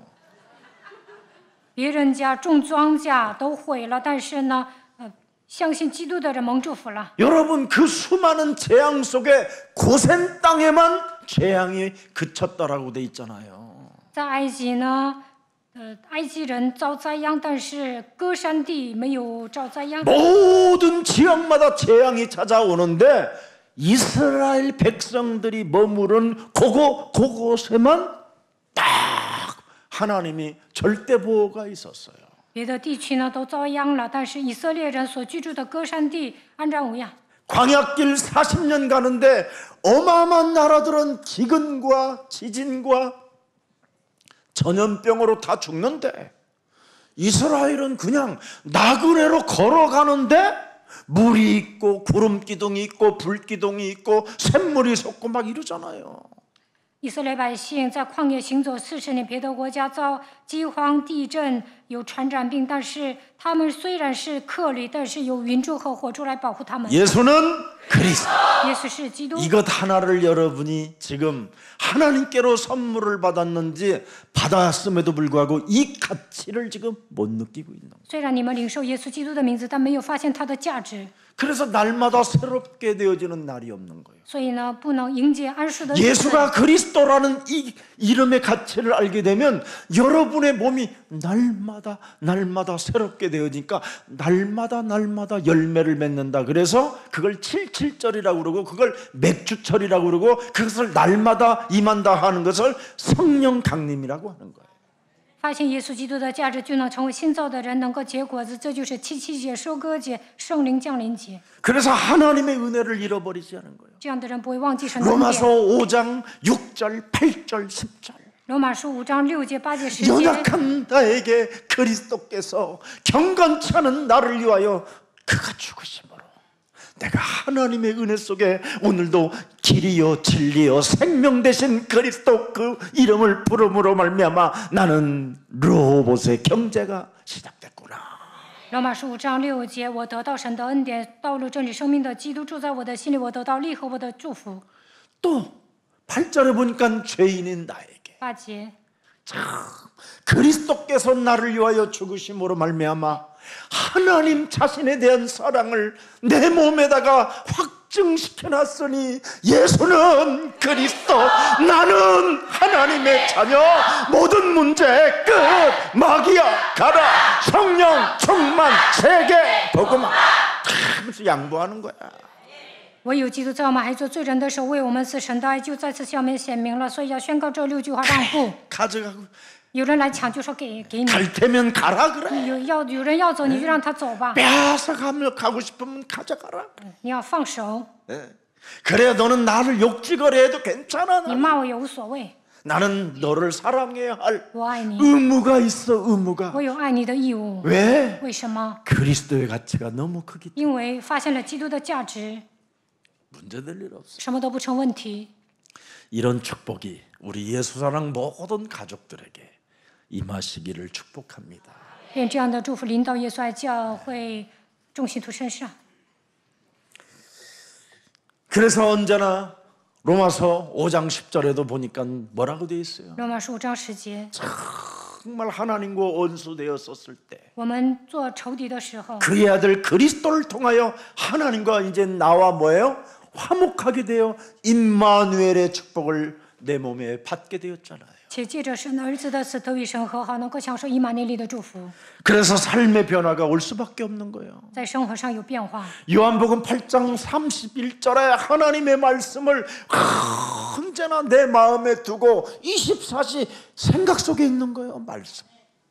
别人家种庄稼都毁了，但是呢，相信基督的人蒙祝福了。 여러분 그 수많은 재앙 속에 고센 땅에만 재앙이 그쳤다라고 돼 있잖아요. 在埃及呢，埃及人遭灾殃，但是歌山地没有遭灾殃。 모든 지역마다 재앙이 찾아오는데 이스라엘 백성들이 머무른 그곳에만 딱 하나님이 절대 보호가 있었어요. 别的地区呢都遭殃了，但是以色列人所居住的歌山地安然无恙。 광야길 40년 가는데 어마어마한 나라들은 기근과 지진과 전염병으로 다 죽는데 이스라엘은 그냥 나그네로 걸어가는데 물이 있고 구름 기둥이 있고 불 기둥이 있고 샘물이 솟고 막 이러잖아요. 以色列百姓在旷野行走40年，别的国家遭饥荒、地震、有传染病，但是他们虽然是客旅，但是有云柱和火柱来保护他们。 예수는 그리스도. 耶稣是基督。 이것 하나를 여러분이 지금 하나님께로 선물을 받았는지 받았음에도 불구하고 이 가치를 지금 못 느끼고 있는 거예요. 虽然你们领受耶稣基督的名字，但没有发现它的价值， 그래서 날마다 새롭게 되어지는 날이 없는 거예요. 所以呢，不能迎接安舒的日子。 예수가 그리스도라는 이 이름의 가치를 알게 되면 여러분의 몸이 날마다 새롭게 되어지니까 날마다 열매를 맺는다. 그래서 그걸 77절이라고 그러고 그걸 맥주철이라고 그러고 그것을 날마다 임한다 하는 것을 성령 강림이라고 하는 거예요. 发现耶稣基督的价值，就能成为新造的人，能够结果子，这就是77节、收割节、圣灵降临节。 그래서 하나님의 은혜를 잃어버리지 않은 거예요. 这样的人不会忘记神的恩 로마서 典。 5장 6절 8절 10절 罗马书5章6节、8节、10节。 연약한 나에게 그리스도께서 경건치 않은 나를 위하여 그가 죽으심으로 내가 하나님의 은혜 속에 오늘도 길이요 진리요 생명 되신 그리스도 그 이름을 부름으로 말미암아 나는 로봇의 경제가 시작됐구나. 罗马书5章6节，我得到神的恩典，道路真理生命的基督住在我的心里，我得到力和我的祝福。 또 8절에 보니까 죄인인 나에게 8节， 그리스도께서 나를 위하여 죽으심으로 말미암아 하나님 자신에 대한 사랑을 내 몸에다가 확증시켜놨으니 예수는 그리스도 나는 하나님의 자녀 모든 문제 끝 마귀야 가라 성령 충만 세계 복음화 하면서 양보하는 거야. 我有基督在我们还做罪人的时候为我们死，神的爱就再次向我们显明了，所以要宣告这6句话让步。 가져가고 有人来抢就说给你， 갈 테면 가라 그래. 有人要走你就让他走吧， 빼앗아가며 가고 싶으면 가져가라. 你要放手， 그래야 너는 나를 욕지거리 해도 괜찮아. 你骂我也无所谓， 나는 너를 사랑해야 할 我爱你， 의무가 있어 의무가. 我有爱你的义务。 왜? 为什么？ 그리스도의 가치가 너무 크기 때문에 因为发现了基督的价值， 문제될 일 없어. 什么都不成问题。 이런 축복이 우리 예수사랑 모든 가족들에게 임하시기를 축복합니다. 愿这样的祝福临到耶稣爱教会众信徒身上。 그래서 언제나 로마서 5장 10절에도 보니까 뭐라고 돼 있어요? 罗马书5章10节， 정말 하나님과 원수되었었을 때 我们做仇敌的时候， 그의 아들 그리스도를 통하여 하나님과 이제 나와 뭐예요? 화목하게 되어 임마누엘의 축복을 내 몸에 받게 되었잖아요. 且借着神的儿子的死得与神和好，能够享受以马内利的祝福， 그래서 삶의 변화가 올 수밖에 없는 거예요. 在生活上有变化。 요한복음 8장 31절에 하나님의 말씀을 언제나 내 마음에 두고 24시 생각 속에 있는 거예요. 말씀.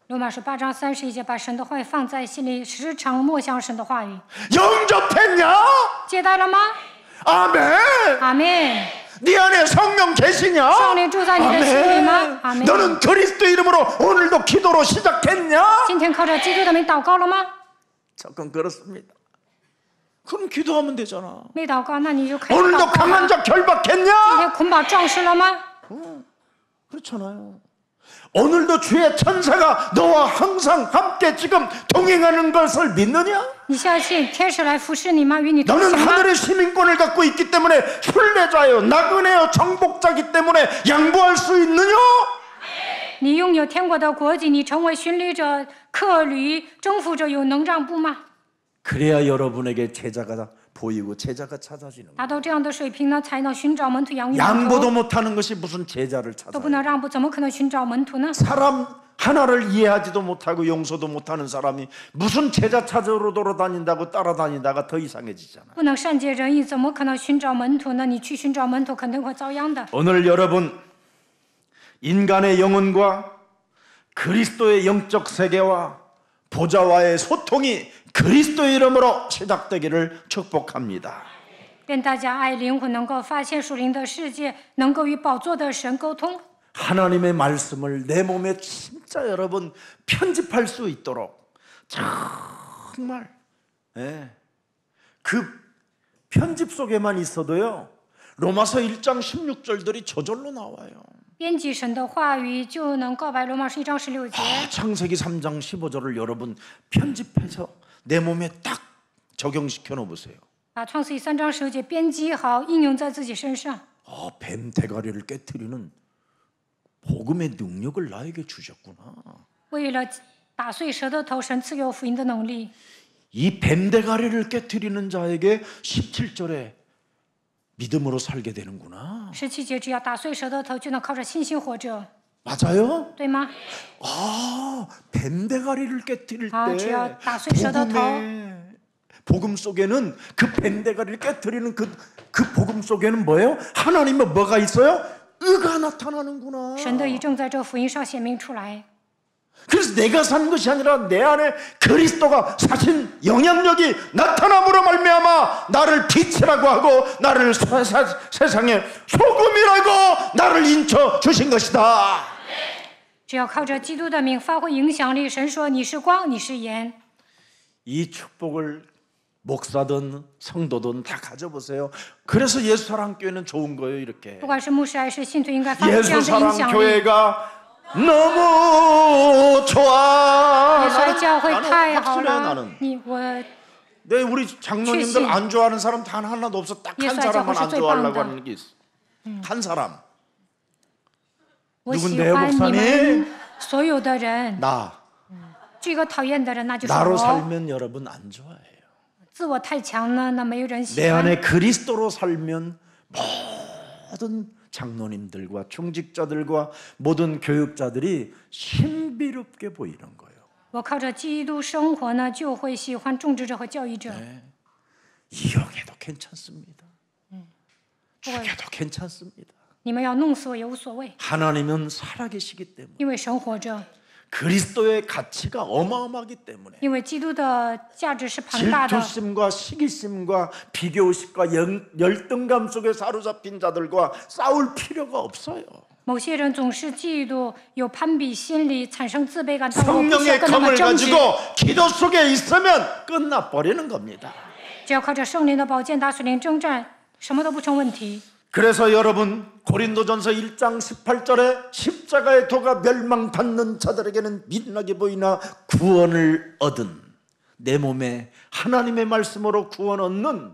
罗马书8章31节，把神的话语放在心里，时常默想神的话语。 영접했냐? 接待了吗？ 아멘. 阿门。 네 안에 성령 계시냐? 圣灵住在你的心里吗？阿门。 너는 그리스도 이름으로 오늘도 기도로 시작했냐? 今天靠着基督的名祷告了吗？ 조금 그렇습니다. 그럼 기도하면 되잖아. 没祷告，那你就开始 오늘도 祷告 강한 吗？ 자 今 결박했냐? 天捆绑壮士了吗？ 그렇잖아요. 오늘도 주의 천사가 너와 항상 함께 지금 동행하는 것을 믿느냐? 你相信天使来服侍你吗？与你同 너는 行吗？ 하늘의 시민권을 갖고 있기 때문에 순례자요 나그네요 정복자기 때문에 양보할 수 있느냐? 你拥有天国的国籍，你成为巡礼者、客旅、征服者，有能让步吗？ 그래야 여러분에게 제자가 보이고 제자가 찾아지는 거예요. 达到这样的水平呢，才能寻找门徒，养育门 양보도 徒。 못하는 것이 무슨 제자를 都 찾아요. 不能让步，怎么可能寻找门徒呢？ 사람 하나를 이해하지도 못하고 용서도 못하는 사람이 무슨 제자 찾으러 돌아다닌다고 따라다니다가 더 이상해지잖아. 不能善解人意，怎么可能寻找门徒呢？你去寻找门徒，肯定会遭殃的。 오늘 여러분 인간의 영혼과 그리스도의 영적 세계와 보좌와의 소통이 그리스도의 이름으로 시작되기를 축복합니다. 愿大家爱灵魂，能够发现属灵的世界，能够与宝座的神沟通。 하나님의 말씀을 내 몸에 진짜 여러분 편집할 수 있도록 정말 그 편집 속에만 있어도요 로마서 1장 16절들이 저절로 나와요. 编辑神的话语，就能告白罗马书1章16节。 창세기 3장 15절을 여러분 편집해서 내 몸에 딱 적용시켜 놓으세요. 把创世记3章15节编辑好，应用在自己身上。 뱀 대가리를 깨트리는 복음의 능력을 나에게 주셨구나. 为了打碎蛇的头，神赐给我福音的能力。 이 뱀 대가리를 깨트리는 자에게 17절에 믿음으로 살게 되는구나. 17节，只要打碎蛇的头，就能靠着信心活着， 맞아요? 对吗？ 뱀 대가리를 깨트릴 때 只要打碎蛇的头， 복음 속에는 그 뱀 대가리를 깨트리는 그 복음 속에는 뭐예요? 하나님의 뭐가 있어요? 의가 나타나는구나. 神的义正在这福音上显明出来。 그래서 내가 산 것이 아니라 내 안에 그리스도가 사신 영향력이 나타남으로 말미암아 나를 빛이라고 하고 나를 세상의 소금이라고 나를 인쳐 주신 것이다. 只要靠着基督的名发挥影响力，神说你是光，你是盐。 이 축복을 목사든 성도든 다 가져보세요. 그래서 예수사랑교회는 좋은 거예요. 이렇게 不管是牧师还是信徒，应该发挥这样的影响力。 예수사랑교회가 너무 좋아. 耶稣的教会太好 확실해 了 나는. 。我 우리 장로님들 최신. 안 좋아하는 사람 단 하나도 없어. 딱 한 예수의 사람만 안教会是最 좋아하려고 棒的。 하는 게 있어. 한 사람. 我喜 누군데요, 欢你 목사님? 们所有的人。 나. 这个讨厌的人，那就是 나로 我。 살면 여러분 안 좋아해요. 自我太强呢，那没有人喜 내 欢。 안에 그리스도로 살면 모든 장로님들과 중직자들과 모든 교육자들이 신비롭게 보이는 거예요. 我靠着基督生活呢，就会喜欢种植者和教育者。 이용해도 괜찮습니다. 죽여도 괜찮습니다. 你们要弄死我也无所谓， 하나님은 살아계시기 때문에 因为神活着， 그리스도의 가치가 어마어마하기 때문에 因为基督的价值是庞大的。 질투심과 시기심과 비교의식과 열등감 속에 사로잡힌 자들과 싸울 필요가 없어요. 某些人总是嫉妒，有攀比心理，产生自卑感，但我不需 성령의 要跟他们 검을 争执。 가지고 기도 속에 있으면 끝나버리는 겁니다. 只要靠着圣灵的宝剑打水灵征战，什么都不成问题。 그래서 여러분 고린도전서 1장 18절에 십자가의 도가 멸망받는 자들에게는 미련하게 보이나 구원을 얻은 내 몸에 하나님의 말씀으로 구원 얻는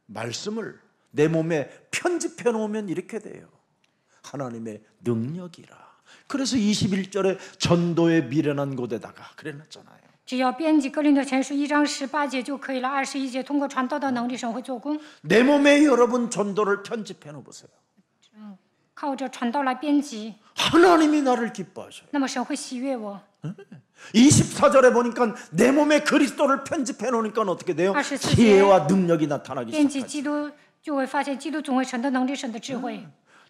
말씀을 내 몸에 편집해 놓으면 이렇게 돼요. 하나님의 능력이라. 그래서 21절에 전도의 미련한 곳에다가 그래놨잖아요. 只要编辑哥林多前书1章18节就可以了。21节通过传道的能力，神会做工。 내 몸에 여러분 전도를 편집해 놓으세요. 靠着传道来编辑， 하나님이 나를 기뻐하셔요. 那么神会喜悦我。 24절에 보니까 내 몸에 그리스도를 편집해 놓으니까 어떻게 돼요? 24 절. 지혜와 능력이 나타나기 编辑 시작하죠. 基督，就会发现基督总会神的能力、神的智慧。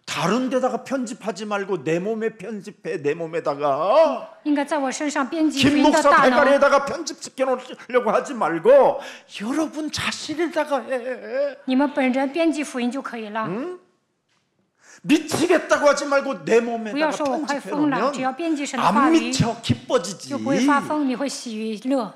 다른 데다가 편집하지 말고 내 몸에 편집해. 내 몸에다가 应该在我身上编辑福 김 音的 목사 大能。 대가리에다가 편집시켜 놓으려고 하지 말고 여러분 자신에다가 해. 你们本人编辑福音就可以了。 미치겠다고 하지 말고 내 不要 몸에다가 说我快 편집해 疯了，只要 놓으면 编辑神的话 안 语， 미쳐 기뻐지지. 就不会发疯，你会喜乐，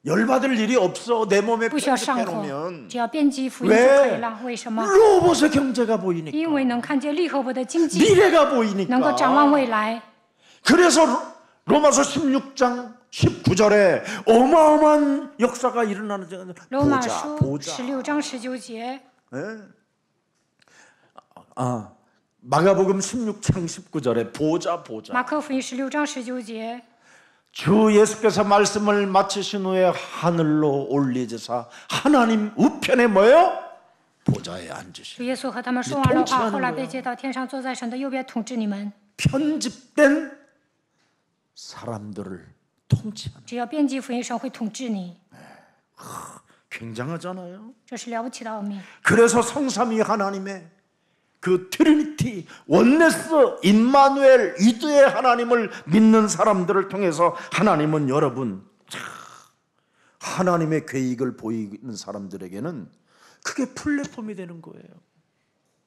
열받을 일이 없어. 내 몸에 不需要上 편집해 火， 놓으면 只要编辑福音就可以了。为什么？ 로봇의 경제가 보이니까 因为能看见利和伯的经济， 미래가 能够展望 보이니까 未来。 그래서 로마서 16장 19절에 어마어마한 역사가 일어나는 罗马 보자 书 보자 16章19节， 마가복음 16장 19절에 보자 보자 马可福音16章19节， 주 예수께서 말씀을 마치신 후에 하늘로 올리시사 하나님 우편에 뭐예요? 보좌에 主 앉으시고 耶稣和他们说完了话， 통치하는 后来 거야 被接到天上，坐在神的右边统治你们。 편집된 사람들을 통치하는. 只要编辑福音，神会统治你， 굉장하잖아요. 这是了不起的奥秘。 그래서 성삼위 하나님의 그 트리니티, 원네스, 임마누엘, 이두의 하나님을 믿는 사람들을 통해서 하나님은 여러분 하나님의 계획을 보이는 사람들에게는 그게 플랫폼이 되는 거예요.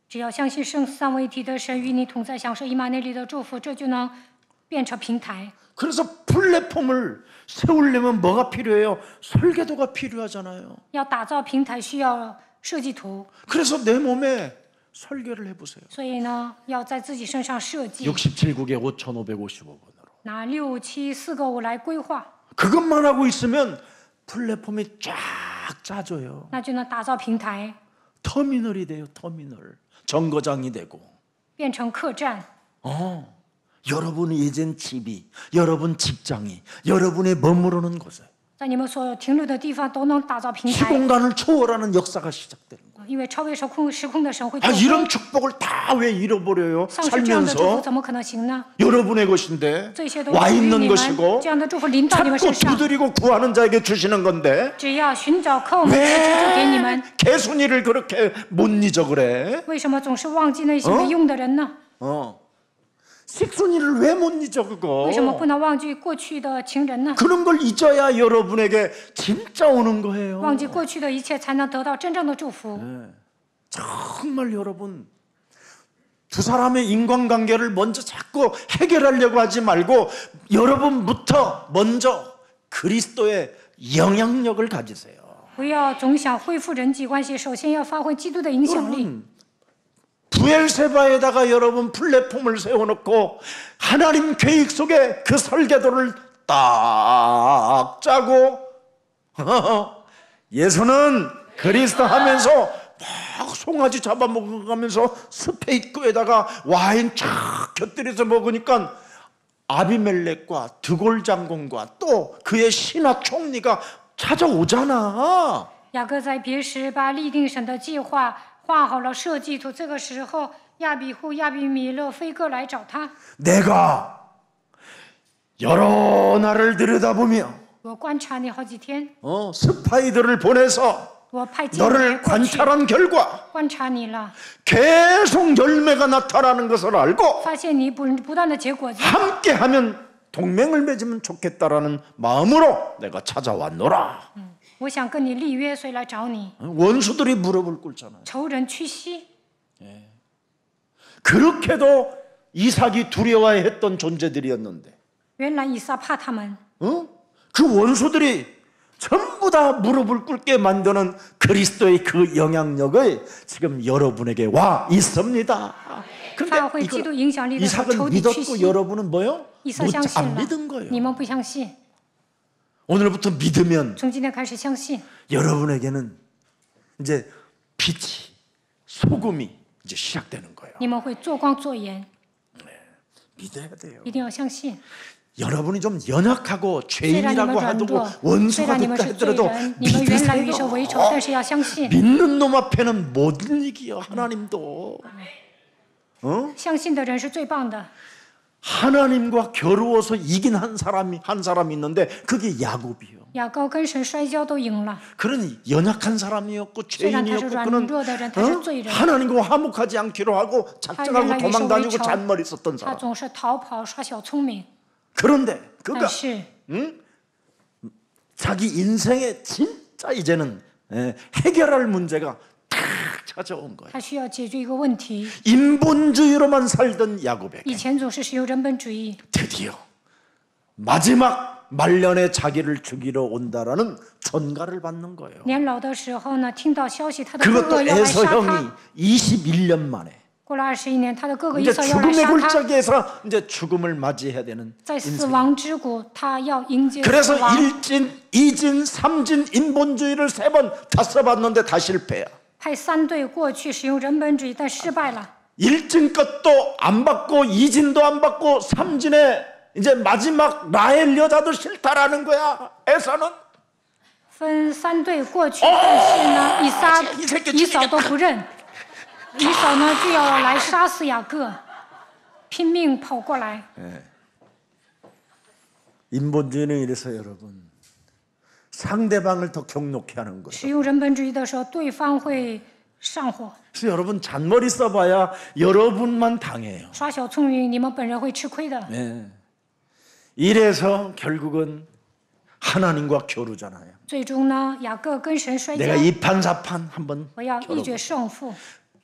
只要相信圣三位一体的神与你同在，享受以马内利的祝福，这就能变成平台。 그래서 플랫폼을 세우려면 뭐가 필요해요? 설계도가 필요하잖아요. 要打造平台需要设计图， 그래서 내 몸에 설계를 해보세요. 所以呢，要在自己身上设计， 67국에 5,555번으로. 拿6、7、4个5来规划， 그것만 하고 있으면 플랫폼이 쫙 짜져요. 那就能打造平台， 터미널이 돼요. 터미널. 정거장이 되고. 变成客栈。 여러분이 이젠 집이, 여러분 직장이, 여러분이 머무르는 곳에 在你们所停留的地方都能打造平台， 시공간을 초월하는 역사가 시작되는 거예요. 因为超越时空的神会 아, 做 이런 工。 축복을 다 왜 잃어버려요? 丧失这样的祝福 살면서 怎么可能行呢？ 여러분의 것인데 这些都 와 属于 있는 你们， 것이고 这样的祝福临到你们 찾고 身上。 두드리고 구하는 자에게 주시는 건데 只要寻找叩门，就给你 왜 们。 개순이를 그렇게 못 잊어 그래? 为什么总是忘记那些没用的人呢？ 식순이를 왜 못 잊어 그거? 为什么不能忘记过去的情人呢？ 그런 걸 잊어야 여러분에게 진짜 오는 거예요. 忘记过去的一切，才能得到真正的祝福。 정말 여러분 두 사람의 인간관계를 먼저 자꾸 해결하려고 하지 말고 여러분부터 먼저 그리스도의 영향력을 가지세요. 不要总想恢复人际关系，首先要发挥基督的影响力。 부엘세바에다가 여러분 플랫폼을 세워놓고 하나님 계획 속에 그 설계도를 딱 짜고 예수는 그리스도 하면서 막 송아지 잡아먹으면서 숲에 입구에다가 와인 쫙 곁들여서 먹으니까 아비멜렉과 드골 장군과 또 그의 신하 총리가 찾아오잖아. 雅各在别时把立定神的计划画好了设计图，这个时候亚比户、亚比米勒、菲哥来找他。 내가 여러 날을 들여다보며 我观察你好几天， 스파이들을 보내서 我派间谍 너를 过去 관찰한 결과 观察你了， 계속 열매가 나타나는 것을 알고 发现你不断的结果子， 함께하면 동맹을 맺으면 좋겠다라는 마음으로 내가 찾아왔노라. 我想跟你立约，所以来找你。 원수들이 무릎을 꿇잖아요. 仇人屈膝， 그렇게도 이삭이 두려워했던 존재들이었는데 原来以撒怕他们， 그 원수들이 전부 다 무릎을 꿇게 만드는 그리스도의 그 영향력을 지금 여러분에게 와 있습니다. 发挥 근데 基督影响力的时候， 이삭은 仇敌屈 믿었고 膝。 여러분은 뭐요? 以撒相信 안 了 믿은 거예요. ，你们不相信， 오늘부터 믿으면 从今天开始相信， 여러분에게는 이제 빛이 소금이 이제 시작되는 거예요. 你们会做光做盐， 믿어야 돼요. 一定要相信。 여러분이 좀 연약하고 虽然你们 죄인이라고 软 하고 弱，虽 원수가 然你们 됐다 是罪 하더라도 人，你们原来与神为仇，但 믿으세요. 是要相信， 믿는 놈 앞에는 못 이기요. 하나님도. 相信的人是最棒的。 하나님과 겨루어서 이긴 한 사람이 있는데 그게 야곱이요. 雅各跟神摔跤都赢了， 그는 연약한 사람이었고 虽然他是 죄인이었고 软 그는 弱的人，他是罪人， 하나님과 화목하지 않기로 하고 他 작정하고 原来与神 도망다니고 为仇， 잔머리 썼던 他 사람. 总是逃跑耍小聪明， 그런데 但 그가 是 자기 인생에 진짜 이제는 해결할 문제가 탁 찾아온 거예요. 他需要解决一个问题。 인본주의로만 살던 야곱에게 以前总是使用人本主义， 드디어 마지막 말년에 자기를 죽이러 온다라는 전가를 받는 거예요. 年老的时候呢，听到消息他的哥 그것도 哥要来 에서 杀 형이 他。 21년 만에 过了21年，他的哥哥以 이제 扫要来 죽음의 杀他， 골짜기에서 이제 죽음을 맞이해야 되는 在死 인생. 亡之谷，他要迎接死 그래서 亡。 1진, 2진, 3진 인본주의를 3번 다 써봤는데 다 실패야. 派3队过去使用人本主义，但失败了。 1진 것도 안 받고 2진도 안 받고 3진에 이제 마지막 라헬 여자도 싫다라는 거야. 에서는 分3队过去，但是呢，以扫都不认，以扫呢就要来杀死雅各。拼命跑过来。 인본주의는 이래서 여러분 상대방을 더 경록해 하는 거예요. 使用人本主义的时候，对方会上火； 그래서 여러분 잔머리 써봐야 여러분만 당해요. 耍小聪明，你们本人会吃亏的。 이래서 결국은 하나님과 겨루잖아요. 最终呢，雅各跟神摔跤 내가 2판 4판 한번 我要一决胜负，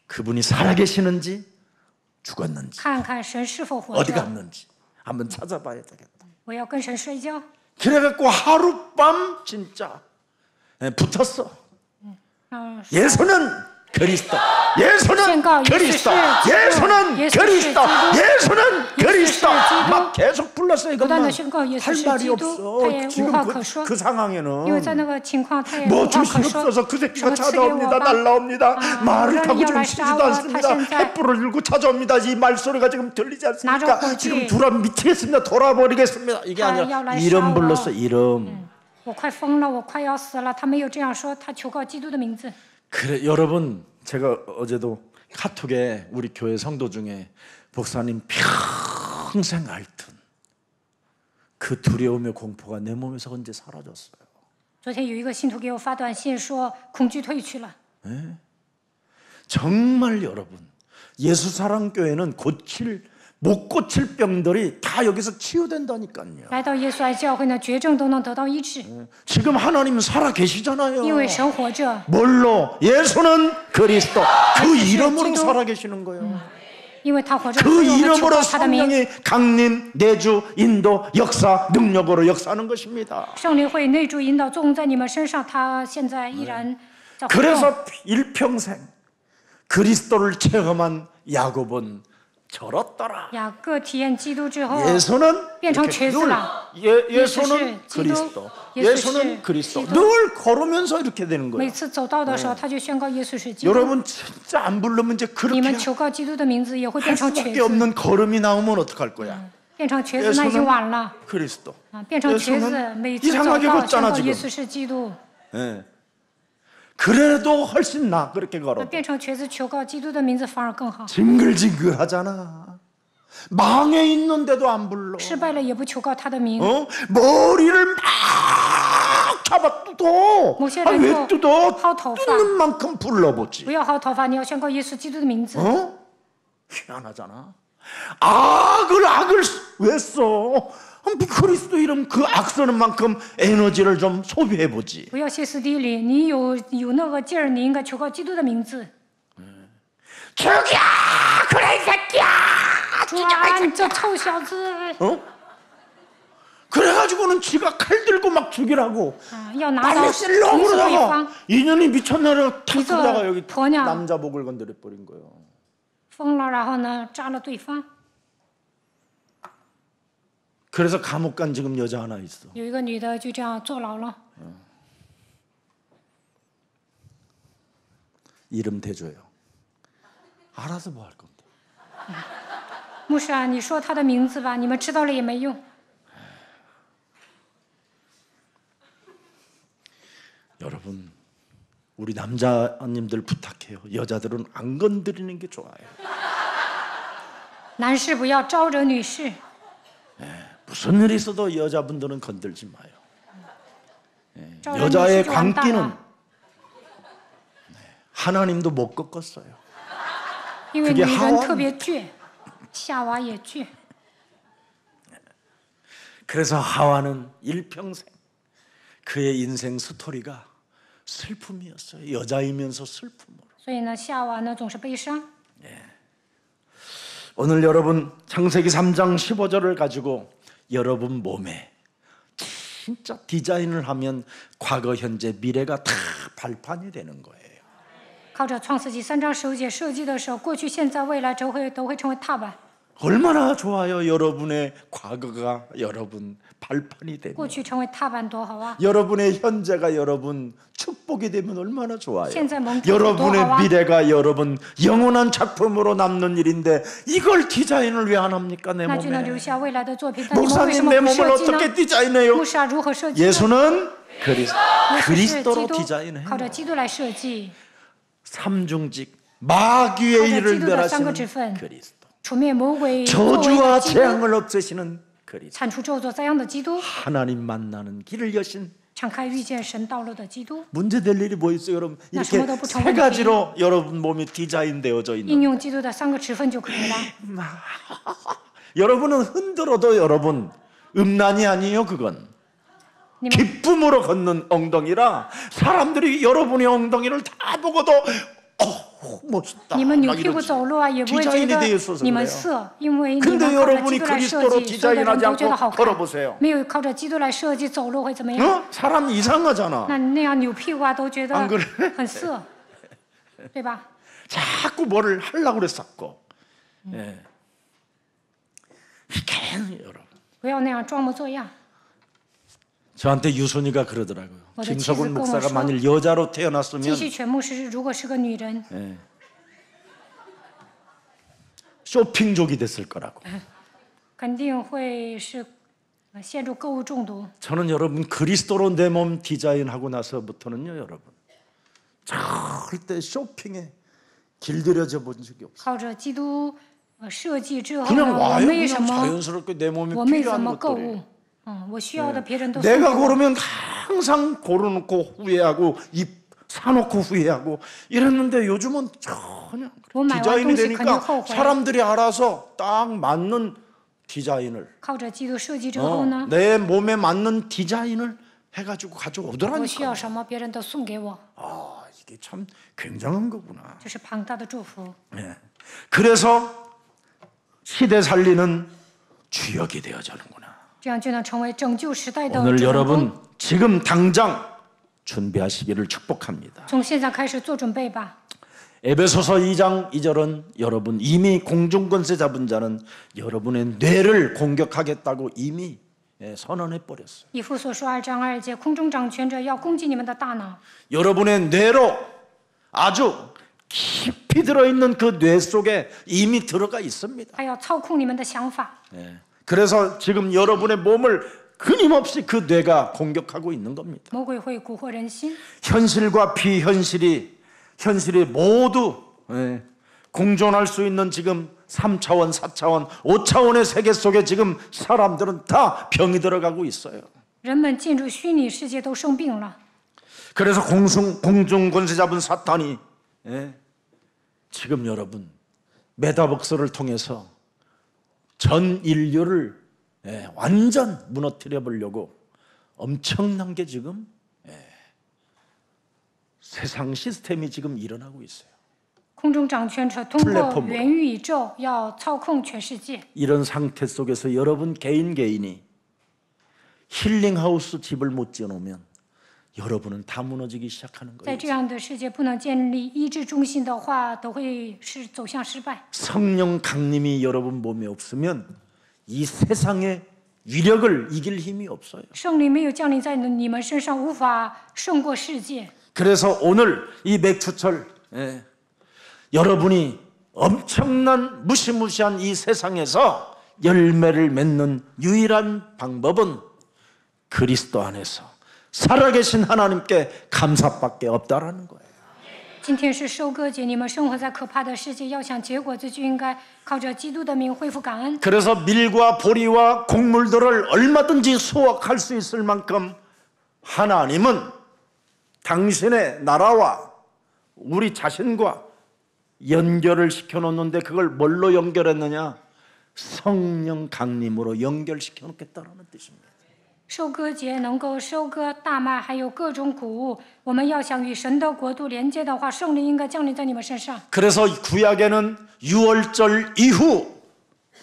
그분이 살아계시는지 죽었는지 看看神是否活 어디 着。 갔는지 한번 찾아봐야 되겠다. 我要跟神摔跤。 그래갖고 하룻밤 진짜 붙었어. 예수는 그리스도, 예수는 그리스도, 예수는 그리스도, 예수는 그리스도. 막 계속 불렀어요. 不断的 이것만 宣告耶稣 할 是 말이 基督，他也 없어. 无 지금 话可说， 그 상황에는 因为在那个情况他也 뭐 无话可 정신 说。 없어서 그 什 새끼가 么赐给我 찾아옵니다. 吧？ 날라옵니다. 말을 그런 타고 이어라 좀 쉬지도 싸워. 않습니다. 다시 횃불을 들고 찾아옵니다. 이 말소리가 지금 들리지 않습니까? 나를 지금 보지. 두라 미치겠습니다. 돌아버리겠습니다. 이게 아니라 야라 이름 싸워. 불렀어. 이름. 我快疯了，我快要死了。他没有这样说，他求告基督的名字。 그래 여러분 제가 어제도 카톡에 우리 교회 성도 중에 목사님 평생 앓던 그 두려움의 공포가 내 몸에서 언제 사라졌어요. 昨天有一个信徒给我发短信说，恐惧退去了。 정말 여러분 예수 사랑 교회는 못 고칠 병들이 다 여기서 치유된다니까요. 来到耶稣爱教会呢，绝症都能得到医治， 지금 하나님 살아 계시잖아요. 因为神活着， 뭘로? 예수는 그리스도. 그 예수 이름으로 기도. 살아 계시는 거예요. 因为他活着， 그 所以我们求 이름으로 告他的名。 성령이 강림, 내주, 인도, 역사, 능력으로 역사하는 것입니다. 圣灵会内住引导作用在你们身上，他现在依然在活动。 그래서 일평생 그리스도를 체험한 야곱은 절었더라. 雅各体验基督之后， 예수는 变成 이렇게 瘸子 늘 了。 예수는 예수是 그리스도. 예수 예수는 是 그리스도. 基督。 늘 걸으면서 이렇게 되는 每 거예요. 次走道的时候，他就宣告耶稣是基督。 여러분 진짜 안 부르면 이제 你 그렇게 们求告基督的名字，也会 할 变成瘸 수밖에 子。 없는 걸음이 나오면 어떡할 거야? 变成瘸子那已经晚了 그리스도. 啊！变成瘸子， 예수는 每次走 이상하게 道宣 걷잖아 告耶 지금. 稣是基督。 예. 그래도 훨씬 나 그렇게 那 걸어. 变成瘸子求告基督的名字反而更好。 징글징글하잖아. 망해 있는데도 안 불러. 失败了也不求告他的名。 머리를 막 잡아 뜯어. 모세는 왜 또 뜯어? 하우터파. 뜯는 만큼 불러보지. 不要薅头发，你要宣告耶稣基督的名字。 희한하잖아. 악을 왜 써? 그리스도 이름 그 악 쓰는 만큼 에너지를 좀 소비해보지. 不要歇斯底里，你有那个劲儿，你应该求告基督的名字。 죽여! 그래 이 새끼야! 抓你这臭小子！ 그래가지고는 지가 칼 들고 막 죽이라고 啊，要拿刀 빨리 逼 쓰려고 死对 그러다가 方。 인연이 미쳤나라 탁 이거 그러다가 여기 뭐냐? 남자 목을 건드려 버린 거예요. 疯了，然后呢，扎了对方。 그래서 감옥 간 지금 여자 하나 있어. 有一个女的就这样坐牢了， 이름 대줘요. 알아서 뭐 할 건데. 牧师啊，你说她的名字吧，你们知道了也没用。 여러분, 우리 남자님들 부탁해요. 여자들은 안 건드리는 게 좋아요. 男士不要招惹女士， 무슨 일이 있어도 여자분들은 건들지 마요. 招惹女士 여자의 就完蛋 광기는 了。 하나님도 못 꺾었어요. 因为 그게 女人 하와 特别倔，夏娃也倔。 그래서 하와는 일평생 그의 인생 스토리가 슬픔이었어요. 여자이면서 슬픔으로. 所以呢，夏娃呢总是悲伤。 오늘 여러분 창세기 3장 15절을 가지고 여러분 몸에 진짜 디자인을 하면 과거, 현재, 미래가 다 발판이 되는 거예요. 靠着创世纪3章15节设计的时候，过去、现在、未来都会成为踏板。 얼마나 좋아요. 여러분의 과거가 여러분 발판이 되면. 过去成为踏板多好啊！ 여러분의 현재가 여러분 축복이 되면 얼마나 좋아요. 现在蒙福 여러분의 多好啊！ 미래가 여러분 영원한 작품으로 남는 일인데 이걸 디자인을 왜 안 합니까 내 那就能 몸에. 留下未来的作品。但你们为什 목사님 么 내 不 몸을 设计呢？ 어떻게 디자인해요? 牧师啊，如何设计呢？ 예수는 耶稣是基 그리스도로 督， 디자인해요. 靠着基督来设计， 삼중직 마귀의 일을 기도다 멸하시는 쌍꺼풀 fen. 그리스도. 除灭魔鬼作为的 저주와 基督， 재앙을 없애시는 그리스도, 铲除咒诅灾殃的基督， 하나님 만나는 길을 여신. 敞开遇见神道路的基督。 문제될 일이 뭐 있어요, 여러분? 이렇게 나서도 붙여본 세 가지로 여러분 몸이 디자인되어져 应 있는. 用基督的3个职分就可以了。 여러분은 흔들어도 여러분 음란이 아니에요, 그건. 你们 기쁨으로 걷는 엉덩이라 사람들이 여러분의 엉덩이를 다 보고도 멋있다. 你们扭 막 屁股 이러지. 走路啊，也不会觉 디자인이 得 되어 있어서 你们 그래요. 色，因为你 근데 们靠着基 여러분이 督来设 그리스도로 计，所有的人 디자인하지 都觉得 않고 好看。 걸어보세요. 没有靠着基督来设计走路会怎么样？ 어? 사람 이상하잖아. 那你那样扭屁股啊，都觉得 안 그래? 很色，对吧？ 자꾸 뭐를 하려고 그랬었고. 예. 이게 여러분. 不要那样装模作样。 저한테 유순이가 그러더라고요. 어제 김석훈 치즈 목사가 끊어서 만일 여자로 继 태어났으면 续全牧师如果是个女人， 예. 쇼핑족이 됐을 거라고. 肯定会是陷入购物中毒。 저는 여러분 그리스도로 내 몸 디자인하고 나서부터는요, 여러분 절대 쇼핑에 길들여져 본 적이 없어요. 靠着基督设计之后 그냥 呢，我 와요. 没 그냥 什么， 자연스럽게 내 몸에 我没怎 필요한 么购 것들이. 物，我需要的别人都送 내가 给我。 고르면 항상 고르놓고 후회하고 사놓고 후회하고 이랬는데 요즘은 전혀 뭐 디자인이 말와 되니까 동시 근육하고 사람들이 알아서 딱 맞는 디자인을 靠着基督设计之后呢， 내 몸에 맞는 디자인을 해가지고 我需 가져오더라니까. 要什么别人都送给我， 아, 이게 참 굉장한 거구나. 这是庞大的祝福。 예. 그래서 시대 살리는 주역이 되어지는구나. 这样就能成为拯救时代的 오늘 主人公。 여러분 지금 당장 준비하시기를 축복합니다. 从现在开始做准备吧。 에베소서 2장 2절은 여러분 이미 공중권세 잡은 자는 여러분의 뇌를 공격하겠다고 이미 선언해 버렸어요. 以弗所书2章2节，空中掌权者要攻击你们的大脑， 여러분의 뇌로 아주 깊이 들어있는 그 뇌 속에 이미 들어가 있습니다. 他要操控你们的想法。 그래서 지금 여러분의 몸을 끊임없이 그 뇌가 공격하고 있는 겁니다. 魔鬼会蛊惑人心， 현실과 현실이 모두 공존할 수 있는 지금 3차원, 4차원, 5차원의 세계 속에 지금 사람들은 다 병이 들어가고 있어요. 人们进入虚拟世界都生病了。 그래서 공중 권세 잡은 사탄이 지금 여러분 메타버스를 통해서 전 인류를 완전 무너뜨려 보려고 엄청난 게 지금 세상 시스템이 지금 일어나고 있어요. 空中掌权者通过 플랫폼으로 元宇宙要操控全世界。 이런 상태 속에서 여러분 개인이 힐링하우스 집을 못 지어놓으면 여러분은 다 무너지기 시작하는 在 거예요. 这样的世界不能建立医治中心的话，都会走向失败。 성령 강림이 여러분 몸에 없으면 이 세상의 위력을 이길 힘이 없어요. 圣灵没有降临在你们身上，无法胜过世界。 그래서 오늘 이 맥추철 여러분이 엄청난 무시무시한 이 세상에서 열매를 맺는 유일한 방법은 그리스도 안에서 살아계신 하나님께 감사밖에 없다라는 거예요. 今天是收割节，你们生活在可怕的世界，要想结果子，就应该靠着基督的名恢复感恩。 그래서 밀과 보리와 곡물들을 얼마든지 수확할 수 있을 만큼 하나님은 당신의 나라와 우리 자신과 연결을 시켜놓는데 그걸 뭘로 연결했느냐? 성령 강림으로 연결시켜 놓겠다는 뜻입니다. 收割节能够收割大麦，还有各种谷物。我们要想与神的国度连接的话，圣灵应该降临在你们身上。 그래서 구약에는 유월절 이후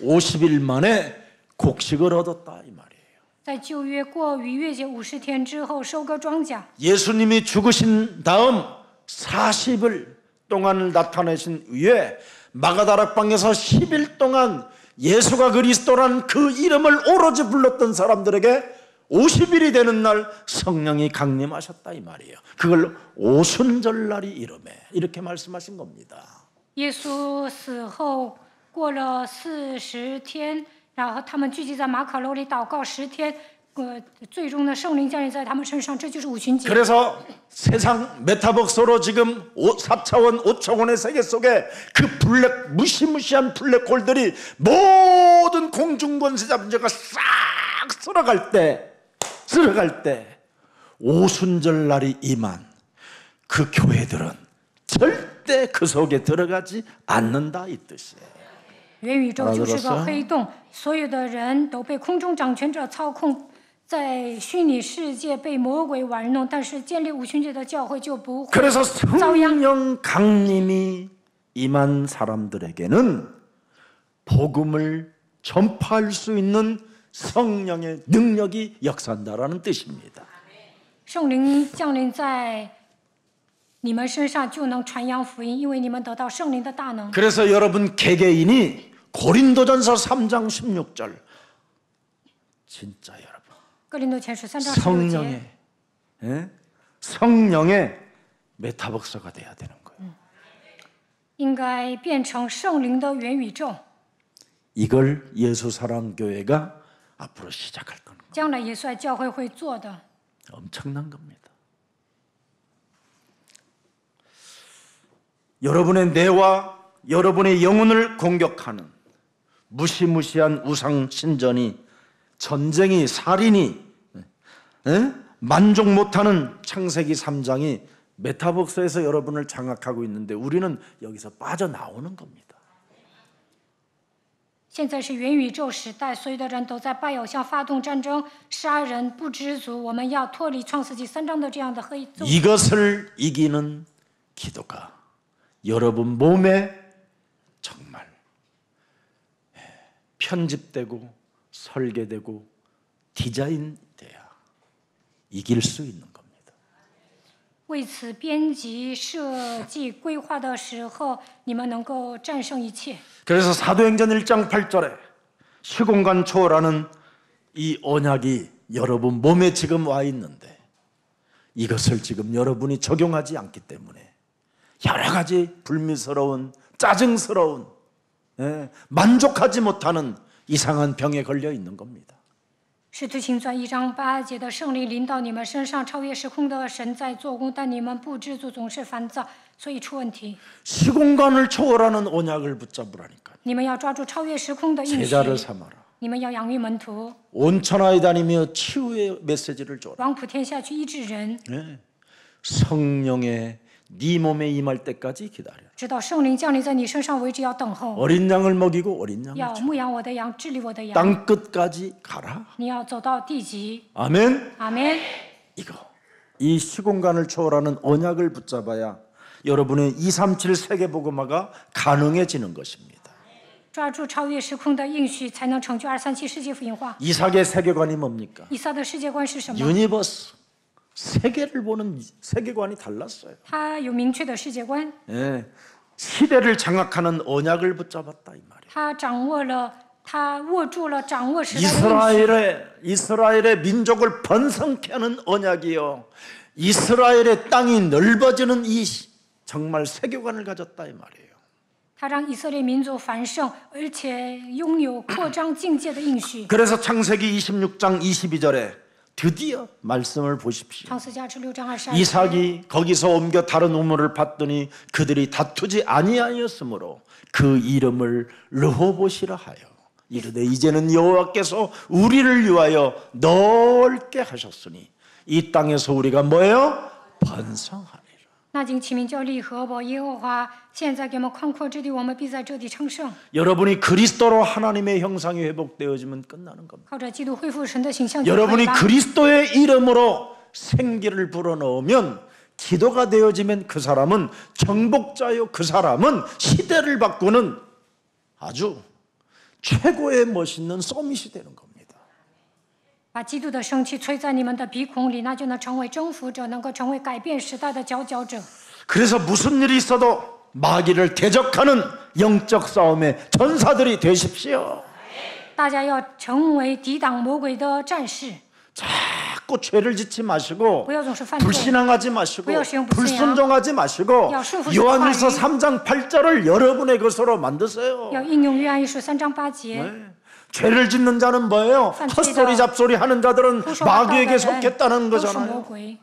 50일 만에 곡식을 얻었다 이 말이에요. 在旧约过逾越节50天之后收割庄稼， 예수님이 죽으신 다음 40일 동안을 나타내신 후에 마가다락방에서 10일 동안 예수가 그리스도라는 그 이름을 오로지 불렀던 사람들에게 50일이 되는 날 성령이 강림하셨다 이 말이에요. 그걸 오순절날이 이름에 이렇게 말씀하신 겁니다. 耶稣死后过了40天，然后他们聚集在马可楼里祷告10天，最终呢，圣灵降临在他们身上，这就是五旬节。 그래서 세상 메타버스로 지금 4차원, 5차원의 세계 속에 그 무시무시한 블랙홀들이 모든 공중권세 문제가 싹 쓸어갈 때 오순절 날이 임한 그 교회들은 절대 그 속에 들어가지 않는다 이 뜻이에요. 元宇宙就是个黑洞，所有的人都被空中掌权者操控，在虚拟世界被魔鬼玩弄，但是建立五旬节的教会就不会 그래서 遭殃。 성령 강림이 임한 사람들에게는 복음을 전파할 수 있는 성령의 능력이 역사한다라는 뜻입니다. 圣灵降临在你们身上，就能传扬福音，因为你们得到圣灵的大能。 그래서 여러분 개개인이 고린도전서 3장 16절 진짜 여러분 哥林多前书3章16节， 성령의 메타버스가 돼야 되는 거예요. 应该变成圣灵的元宇宙。 이걸 예수사랑교회가 앞으로 시작할 거는 거예요. 将来耶稣爱教会会做的。 엄청난 겁니다. 여러분의 뇌와 여러분의 영혼을 공격하는 무시무시한 우상 신전이 전쟁이 살인이 만족 못하는 창세기 3장이 메타버스에서 여러분을 장악하고 있는데 우리는 여기서 빠져나오는 겁니다. 现在是元宇宙时代，所有的人都在拜偶像、发动战争、杀人，不知足。我们要脱离创世纪3章的这样的黑洞。 이것을 이기는 기도가 여러분 몸에 정말 편집되고 설계되고 디자인돼야 이길 수 있는 겁니다. 为此编辑、设计、规划的时候，你们能够战胜一切。 그래서 사도행전 1장 8절에 시공간 초월하는 이 언약이 여러분 몸에 지금 와 있는데 이것을 지금 여러분이 적용하지 않기 때문에 여러 가지 불미스러운 짜증스러운 만족하지 못하는 이상한 병에 걸려 있는 겁니다. 使徒行传1章8节的圣灵临到你们身上，超越时空的神在做工，但你们不知足，总是烦躁，所以出问题。 시공간을 초월하는 언약을 붙잡으라니까. 你们要抓住超越时空的应许， 제자를 삼아라. 你们要养育门徒， 온 천하에 다니며 치유의 메시지를 줘라. 往普天下去医治人， 성령의 네 몸에 임할 때까지 기다려. 直到圣灵降临在你身上为止，要等候。 어린 양을 먹이고 어린 양을 要牧养我的羊，治理我的羊。 땅 끝까지 가라. 你要走到地极。 아멘. 阿门。 이거 이 시공간을 초월하는 언약을 붙잡아야 여러분의 237 세계복음화가 가능해지는 것입니다. 抓住超越时空的应许，才能成就237世界福音化。 이삭의 세계관이 뭡니까? 以撒的世界观是什么？ 유니버스 세계를 보는 세계관이 달랐어요. 他有明确的世界观， 시대를 장악하는 언약을 붙잡았다 이 말이에요. 他握住了掌握时代的应许。 이스라엘의 민족을 번성케 하는 언약이요. 이스라엘의 땅이 넓어지는 이 정말 세계관을 가졌다 이 말이에요. 他让以色列民族繁盛，而且拥有扩张境界的应许。 그래서 창세기 26장 22절에 드디어 말씀을 보십시오. 创世纪26章22节， 이삭이 거기서 옮겨 다른 우물을 봤더니 그들이 다투지 아니하였으므로 그 이름을 르호봇이라 하여 이르되 이제는 여호와께서 우리를 위하여 넓게 하셨으니 이 땅에서 우리가 뭐예요? 번성하리라. 那经起名叫利和伯，耶和华现在给我们宽阔之地，我们必在这地昌盛。 여러분이 그리스도로 하나님의 형상이 회복되어지면 끝나는 겁니다. 靠着基督恢复神的形象就可以 여러분이 了。 그리스도의 이름으로 생기를 불어넣으면 기도가 되어지면 그 사람은 정복자요. 그 사람은 시대를 바꾸는 아주 최고의 멋있는 서밋이 되는 겁니다. 把基督的生气吹在你们的鼻孔里，那就能成为征服者，能够成为改变时代的佼佼者。 그래서 무슨 일이 있어도 마귀를 대적하는 영적 싸움의 전사들이 되십시오. 大家要成为抵挡魔鬼的战士， 자꾸 죄를 짓지 마시고 不要总是犯罪， 불신앙하지 마시고 不要使用不信仰， 불순종하지 마시고 要束缚 요한일서 神的话语， 3장 8절을 여러분의 것으로 만드세요. 要应用约翰一书3章8节。 네. 죄를 짓는 자는 뭐예요? 헛소리 잡소리 하는 자들은 胡说八道的 마귀에게 人 속했다는 都是魔 거잖아요. 鬼，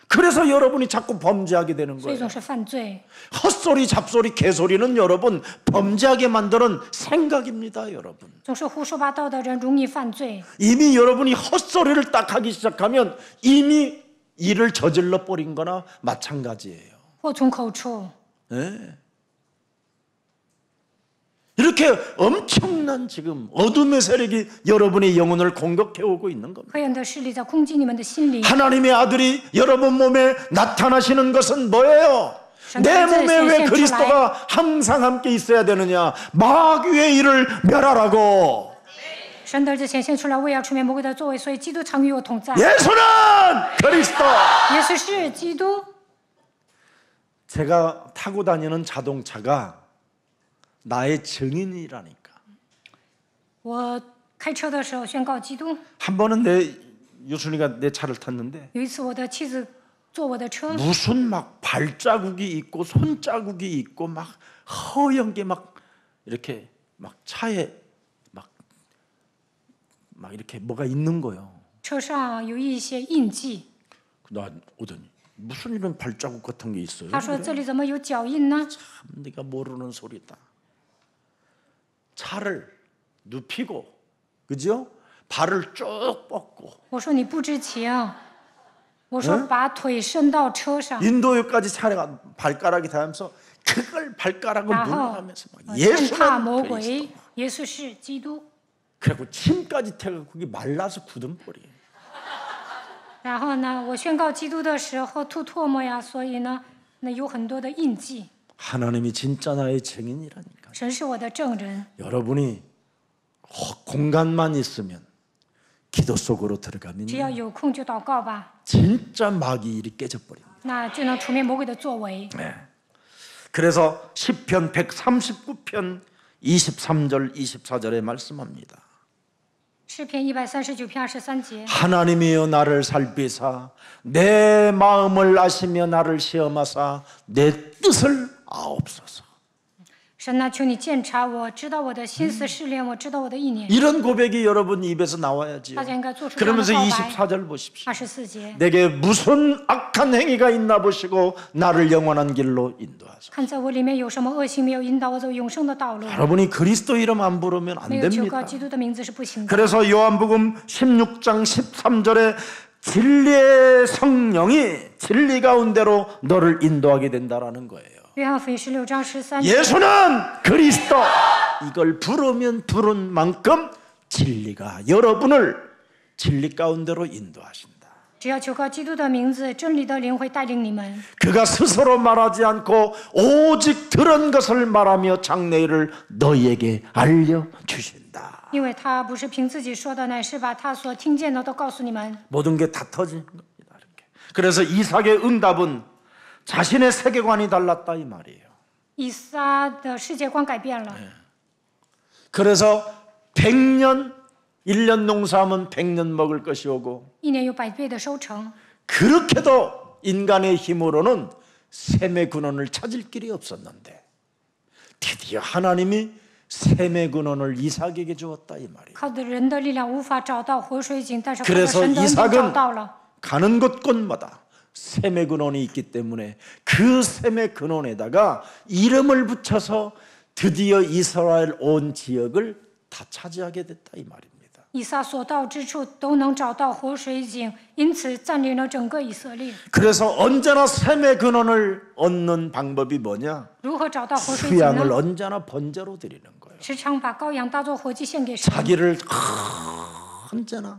그래서 여러분이 자꾸 범죄하게 되는 所以 거예요. 总是犯罪。 헛소리 잡소리 개소리는 여러분 범죄하게 만드는 생각입니다. 여러분. 总是胡说八道的人容易犯罪。 이미 여러분이 헛소리를 딱 하기 시작하면 이미 일을 저질러 버린 거나 마찬가지예요. 祸从口出， 네. 이렇게 엄청난 지금 어둠의 세력이 여러분의 영혼을 공격해 오고 있는 겁니다. 黑暗的势力在攻击你们的心灵。 하나님의 아들이 여러분 몸에 나타나시는 것은 뭐예요? 내 몸에 왜 그리스도가 항상 함께 있어야 되느냐? 마귀의 일을 멸하라고. 神的儿子显现出来，为要出面魔鬼的作为，所以基督常与我同在。 예수는 그리스도. 耶稣是基督。 제가 타고 다니는 자동차가 나의 증인이라니까. 我开车的时候宣告基督。 한 번은 유순이가 내 차를 탔는데 有一次，我的妻子坐我的车， 무슨 막 발자국이 있고 손자국이 있고 막 허연 게 막 이렇게 막 차에 막 이렇게 뭐가 있는 거예요. 车上有一些印记。 나 오더니 무슨 이런 발자국 같은 게 있어요? 他说：“这里怎么有脚印呢 참 네가 모르는 소리다. 차를 눕히고, 그죠? 발을 쭉 뻗고 ？”我说：“你不知情。”我说：“把腿伸到车上， 인도에까지 차가 발가락이 닿으면서 그걸 발가락을 然后 눌러가면서 막 践踏魔 예수는 鬼 그리스도. 。耶稣是基督。 그리고 침까지 태가 그게 말라서 굳은 꼴이에요. 然后呢，我宣告基督的时候吐唾沫呀，所以呢，那有很多的印记。 하나님이 진짜 나의 증인이라니까. 神是我的证人。 여러분이 공간만 있으면 기도 속으로 只 들어가면 要有空就祷告吧， 진짜 마귀 일이 깨져버립니다. 那就能除灭魔鬼的作为。 네. 그래서 시편 139편 23절 24절에 말씀합니다. 诗篇139篇23节， 하나님이여 나를 살피사 내 마음을 아시며 나를 시험하사 내 뜻을 아옵소서. 神啊，求你鉴察我，知道我的心思，试炼我，知道我的意念。 이런 고백이 여러분 입에서 나와야지요. 大家应该做出这样的 그러면서 告白。 24절 보십시오. 24节， 내게 무슨 악한 행위가 있나 보시고 나를 영원한 길로 인도하소서. 看在我里面有什么恶行，没有引导我走永生的道路。 여러분이 그리스도 이름 안 부르면 안 没有求告 됩니다. 基督的名字是不行的。 그래서 요한복음 16장 13절에 진리의 성령이 진리 가운데로 너를 인도하게 된다라는 거예요. 约翰福音16章13节， 예수는 그리스도. 이걸 부르면 부른 만큼 진리가 여러분을 진리 가운데로 인도하신다. 只要求告基督的名字，真理的灵会带领你们。 그가 스스로 말하지 않고 오직 들은 것을 말하며 장래일을 너희에게 알려주신다. 因为他不是凭自己说的，乃是把他所听见的都告诉你们。 모든 게 다 터지는 겁니다. 이렇게. 그래서 이삭의 응답은 자신의 세계관이 달랐다 이 말이에요. 以撒的世界观改变了， 그래서 100년 1년 농사하면 100년 먹을 것이 오고 1年有100倍的收成。 그렇게도 인간의 힘으로는 셈의 근원을 찾을 길이 없었는데 드디어 하나님이 셈의 근원을 이삭에게 주었다 이 말이에요. 靠的人的力量无法找到活水井，但是靠着 그래서 神的恩典 이삭은 找到了。 가는 곳곳마다 셈의 근원이 있기 때문에 그 셈의 근원에다가 이름을 붙여서 드디어 이스라엘 온 지역을 다 차지하게 됐다 이 말입니다. 以撒所到之处都能找到活水井，因此占领了整个以色列。 그래서 언제나 셈의 근원을 얻는 방법이 뭐냐? 如何找到活水井 수양을 呢？ 언제나 번제로 드리는 거예요. 时常把羔羊当作活祭献给神， 자기를 언제나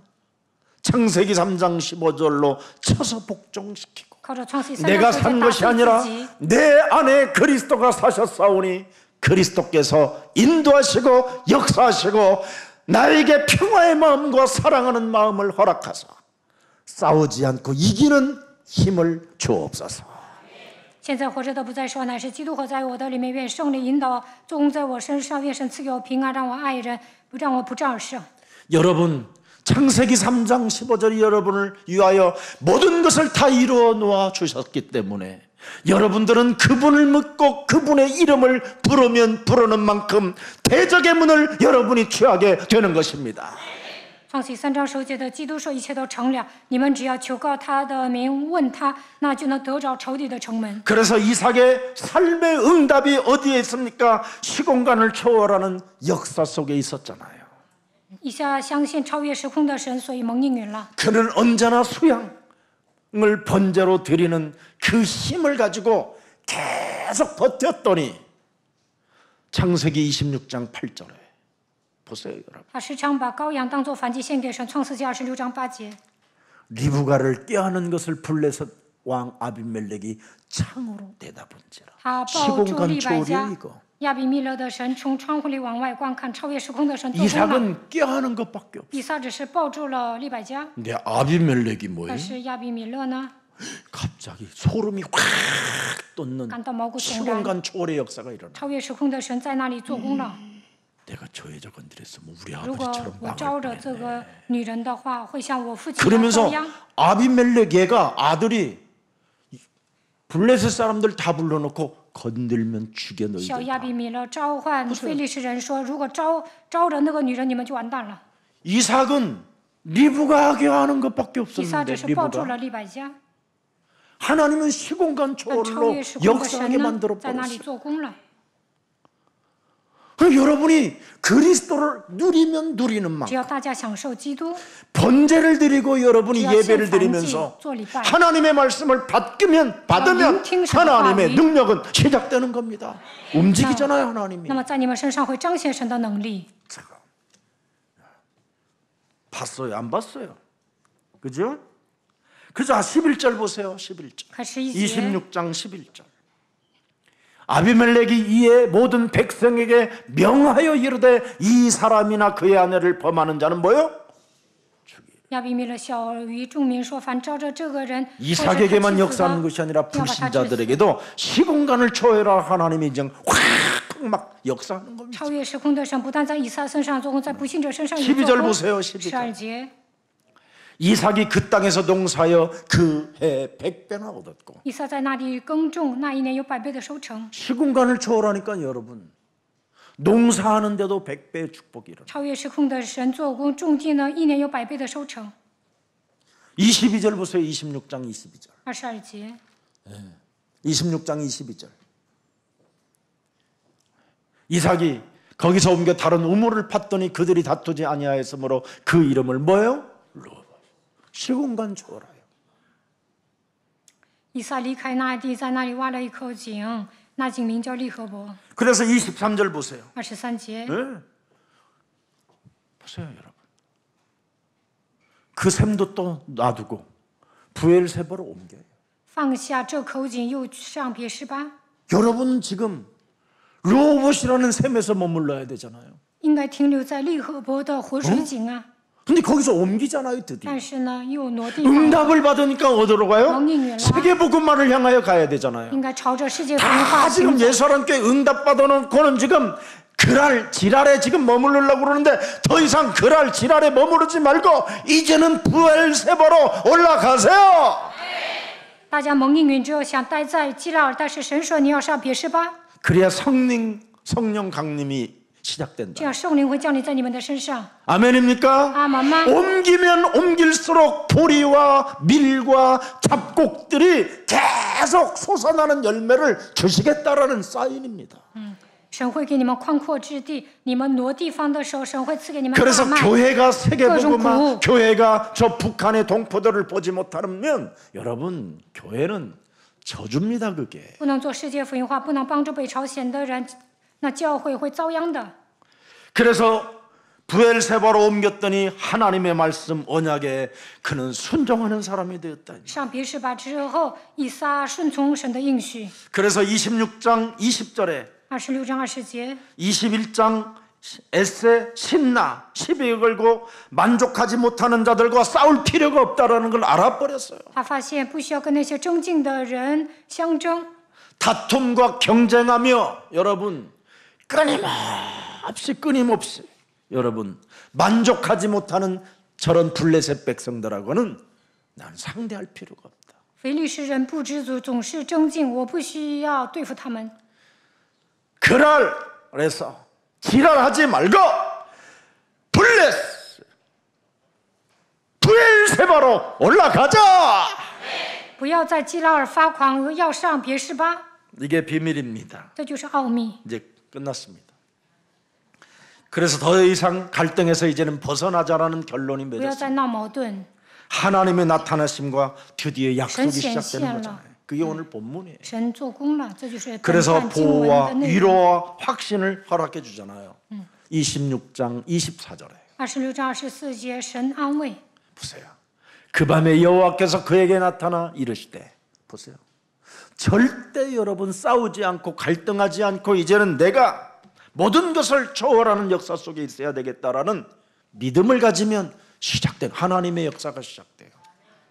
창세기 3장 15절로 쳐서 복종시키고 靠着创世记3 내가 章 산 9节 것이 打 아니라 自己。 내 안에 그리스도가 사셨사오니 그리스도께서 인도하시고 역사하시고 나에게 평화의 마음과 사랑하는 마음을 허락하사 싸우지 않고 이기는 힘을 주옵소서. 现在活着的不再是我，乃是基督活在我的里面。愿圣灵引导做工在我身上，愿神赐给我平安，让我爱人，不让我不战胜。 여러분 창세기 3장 15절이 여러분을 위하여 모든 것을 다 이루어 놓아 주셨기 때문에 여러분들은 그분을 믿고 그분의 이름을 부르면 부르는 만큼 대적의 문을 여러분이 취하게 되는 것입니다. 创启3章10节的基督说一切都成了，你们只要求告他的名，问他，那就能得着仇敌的城门。 그래서 이삭의 삶의 응답이 어디에 있습니까? 시공간을 초월하는 역사 속에 있었잖아요. 以下相信超越时空的神，所以蒙应允了。 그는 언제나 수양을 번제로 드리는 그 힘을 가지고 계속 버텼더니 창세기 26장 8절에 보세요, 여러분. 他时常把羔羊当作燔祭献给神。创世纪26章8节， 리브가를 꾀하는 것을 블레셋 왕 아비멜렉이 창으로 내다본지라. 他抱住 시공간 利百 초월이에요 加 이거. 亚比米勒的神从窗户里往外观看，超越时空的神做工了。 이삭은 꾀하는 것밖에 없어. 以撒只是抱住了利百加， 근데 아비멜렉이 뭐예요? 但是亚比米勒呢， 갑자기 소름이 확 돋는 感到毛骨悚然。 시공간 초월의 역사가 일어나. 超越时空的神在那里做工了。 내가 저 여자 건드렸으면 우리 如果 아버지처럼 我招着 망할 这 뻔했네. 个女人的话，会像我父亲那 그러면서 样。 아비멜렉 얘가 아들이 블레셋 사람들 다 불러놓고 건들면 죽여 小 너희들. 亚比米勒召唤非利士人说：“如果招着那个女人，你们就完蛋了。 이삭은 리브가하게 하는 것밖에 以撒只 없었는데 是抱住 리브가 了利百加， 하나님은 시공간 但超 초월로 越时空的 역사하게 神呢， 만들어 在那里 버렸어요. 做工了。 그럼 여러분이 그리스도를 누리면 누리는 只 만큼 要大家享受基督， 번제를 드리고 여러분이 주여 예배를 신판지, 드리면서 做礼拜， 하나님의 말씀을 받으면 하나님의 능력은 시작되는 겁니다. 움직이잖아요, 하나님이. 那么在你们身上会彰显神的能力。 봤어요? 안 봤어요? 그죠? 그죠? 11절 보세요. 11절. 看11节， 26장 11절. 아비멜렉이 이에 모든 백성에게 명하여 이르되 이 사람이나 그의 아내를 범하는 자는 뭐요? 亚比米勒小于众民说：“凡照着这个人，或者他 이삭에게만 妻子 역사하는 的， 것이 아니라 要把他治死。 불신자들에게도 시공간을 초월한 하나님이 이제 확막 역사하는 겁니다. 超越时空的神不但在以撒身上做工，在不信者身上也 12절 做工。 보세요. 12절. 12节， 이삭이 그 땅에서 농사하여 그 해 100배나 얻었고 以撒在那里耕种，那一年有100倍的收成。 시공간을 초월하니까 여러분 농사하는데도 100배의 축복이 일어나. 超越时空的神做工，种地呢，一年有100倍的收成。 22절 보세요. 26장 22절. 22节， 26장 22절. 이삭이 거기서 옮겨 다른 우물을 팠더니 그들이 다투지 아니하였으므로 그 이름을 뭐예요? 르. 시공간 초월하여. 以撒离开那地，在那里挖了一口井，那井名叫利河伯。 그래서 23절 보세요. 23节， 네. 보세요, 여러분. 그 샘도 또 놔두고 부엘세바로 옮겨요. 放下这口井，又上别是巴。 여러분 지금 로봇이라는 샘에서 머물러야 되잖아요. 应该停留在利河伯的活水井啊， 근데 거기서 옮기잖아요, 드디어. 但是呢，又挪地方， 응답을 받으니까 어디로 가요? 멍잉이라. 세계복음만을 향하여 가야 되잖아요. 应该朝着世界福音化 다 行 지금 走。 예수님께 응답받아놓고는 지금 지랄에 지금 머무르려고 그러는데 더 이상 지랄에 머무르지 말고 이제는 부엘세바로 올라가세요. 大家蒙应允之后，想待在基拉尔，但是神说你要上别是巴， 그래야 성령 강림이 这 시작된다. 样圣灵会降临在你们的身上。 아멘입니까? 阿门吗？ 옮기면 옮길수록 보리와 밀과 잡곡들이 계속 솟아나는 열매를 주시겠다라는 사인입니다. 神会给你们宽阔之地，你们挪地方的时候，神会赐给你们 그래서 大麦。 교회가 세계복음화, 국. 교회가 저 북한의 동포들을 보지 못하면 여러분 교회는 저주입니다. 그게. 不能做世界福音化，不能帮助北朝鲜的人，那教会会遭殃的。 그래서 부엘세바로 옮겼더니 하나님의 말씀 언약에 그는 순종하는 사람이 되었다. 上别是巴之后，以撒顺从神的应许。 그래서 26장 20절에 26章20节， 21장 에세 신나 시비 걸고 만족하지 못하는 자들과 싸울 필요가 없다라는 걸 알아버렸어요. 他发现不需要跟那些争竞的人相争， 다툼과 경쟁하며 여러분 끊임없이 여러분 만족하지 못하는 저런 블레셋 백성들하고는 난 상대할 필요가 없다. 非利士人不知足，总是争竞，我不需要对付他们。 그래서 지랄하지 말고 부엘세바로 올라가자. 不要在基拉尔发狂，要上别是巴。 이게 비밀입니다. 这就是奥秘。 이제 끝났습니다. 그래서 더 이상 갈등에서 이제는 벗어나자라는 결론이 不要 맺었습니다. 再闹矛盾。 하나님의 나타나심과 드디어 약속이 전시엔 시작되는 시알라. 거잖아요. 그게 오늘 본문이에요. 神做工了，这就是本 그래서 段经文 보호와 的内容。 위로와 확신을 허락해 주잖아요. 26장 24절에 26章24节，神安慰。 보세요. 그 밤에 여호와께서 그에게 나타나 이르시되, 보세요. 절대 여러분 싸우지 않고 갈등하지 않고 이제는 내가 모든 것을 초월하는 역사 속에 있어야 되겠다라는 믿음을 가지면 시작된 하나님의 역사가 시작돼요.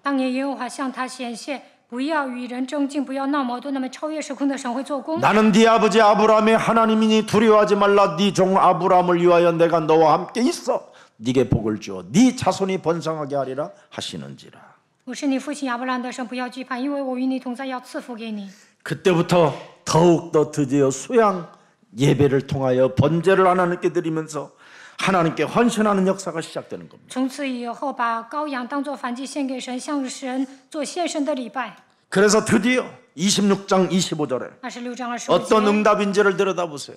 当年耶和华向他显现，不要与人争竞，不要闹矛盾，那么超越时空的神会做工。 나는 네 아버지 아브라함의 하나님이니 두려워하지 말라. 네 종 아브라함을 위하여 내가 너와 함께 있어 네게 복을 주어 네 자손이 번성하게 하리라 하시는지라. 我是你父亲亚伯兰的神，不要惧怕，因为我与你同在，要赐福给你。 그때부터 더욱더 드디어 수양 예배를 통하여 번제를 하나님께 드리면서 하나님께 헌신하는 역사가 시작되는 겁니다. 从此以后，把羔羊当作燔祭献给神，向神做献身的礼拜。 그래서 드디어 26장 25절에 26章25 어떤 节， 응답인지를 들여다보세요.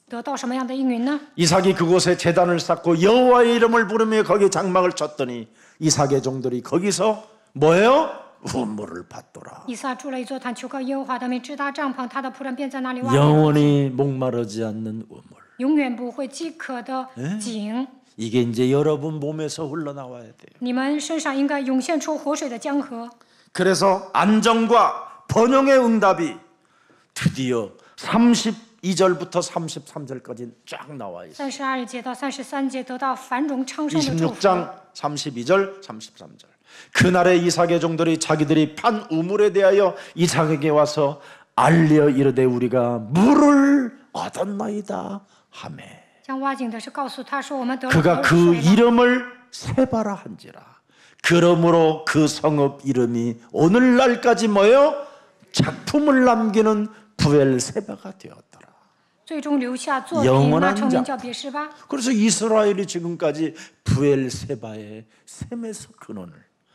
得到什么样的应允呢？ 이삭이 그곳에 제단을 쌓고 여호와의 이름을 부르며 거기 장막을 쳤더니 이삭의 종들이 거기서 뭐예요? 우물을 받더라. 以撒筑了一座坛，求告耶和华的名，支搭帐篷，他的仆人便在那里挖。 영원히 목마르지 않는 우물. 永远不会饥渴的井， 이게 이제 여러분 몸에서 흘러나와야 돼요. 你们身上应该涌现出活水的江河。 그래서 안정과 번영의 응답이 드디어 32절부터 33절까지 쫙 나와 있어요. 32节到33节得到繁荣昌盛的祝福。 26장 32절 33절. 그날에 이삭의 종들이 자기들이 판 우물에 대하여 이삭에게 와서 알려 이르되 우리가 물을 얻었나이다 하매 将挖井的是告诉他说，我们得了 그가 活 그 水了。 이름을 세바라 한지라. 그러므로 그 성읍 이름이 오늘날까지 뭐예요? 작품을 남기는 부엘세바가 되었더라. 最终留下作品， 영원한 那称名 자 叫别是巴。 그래서 이스라엘이 지금까지 부엘세바의 샘에서 근원을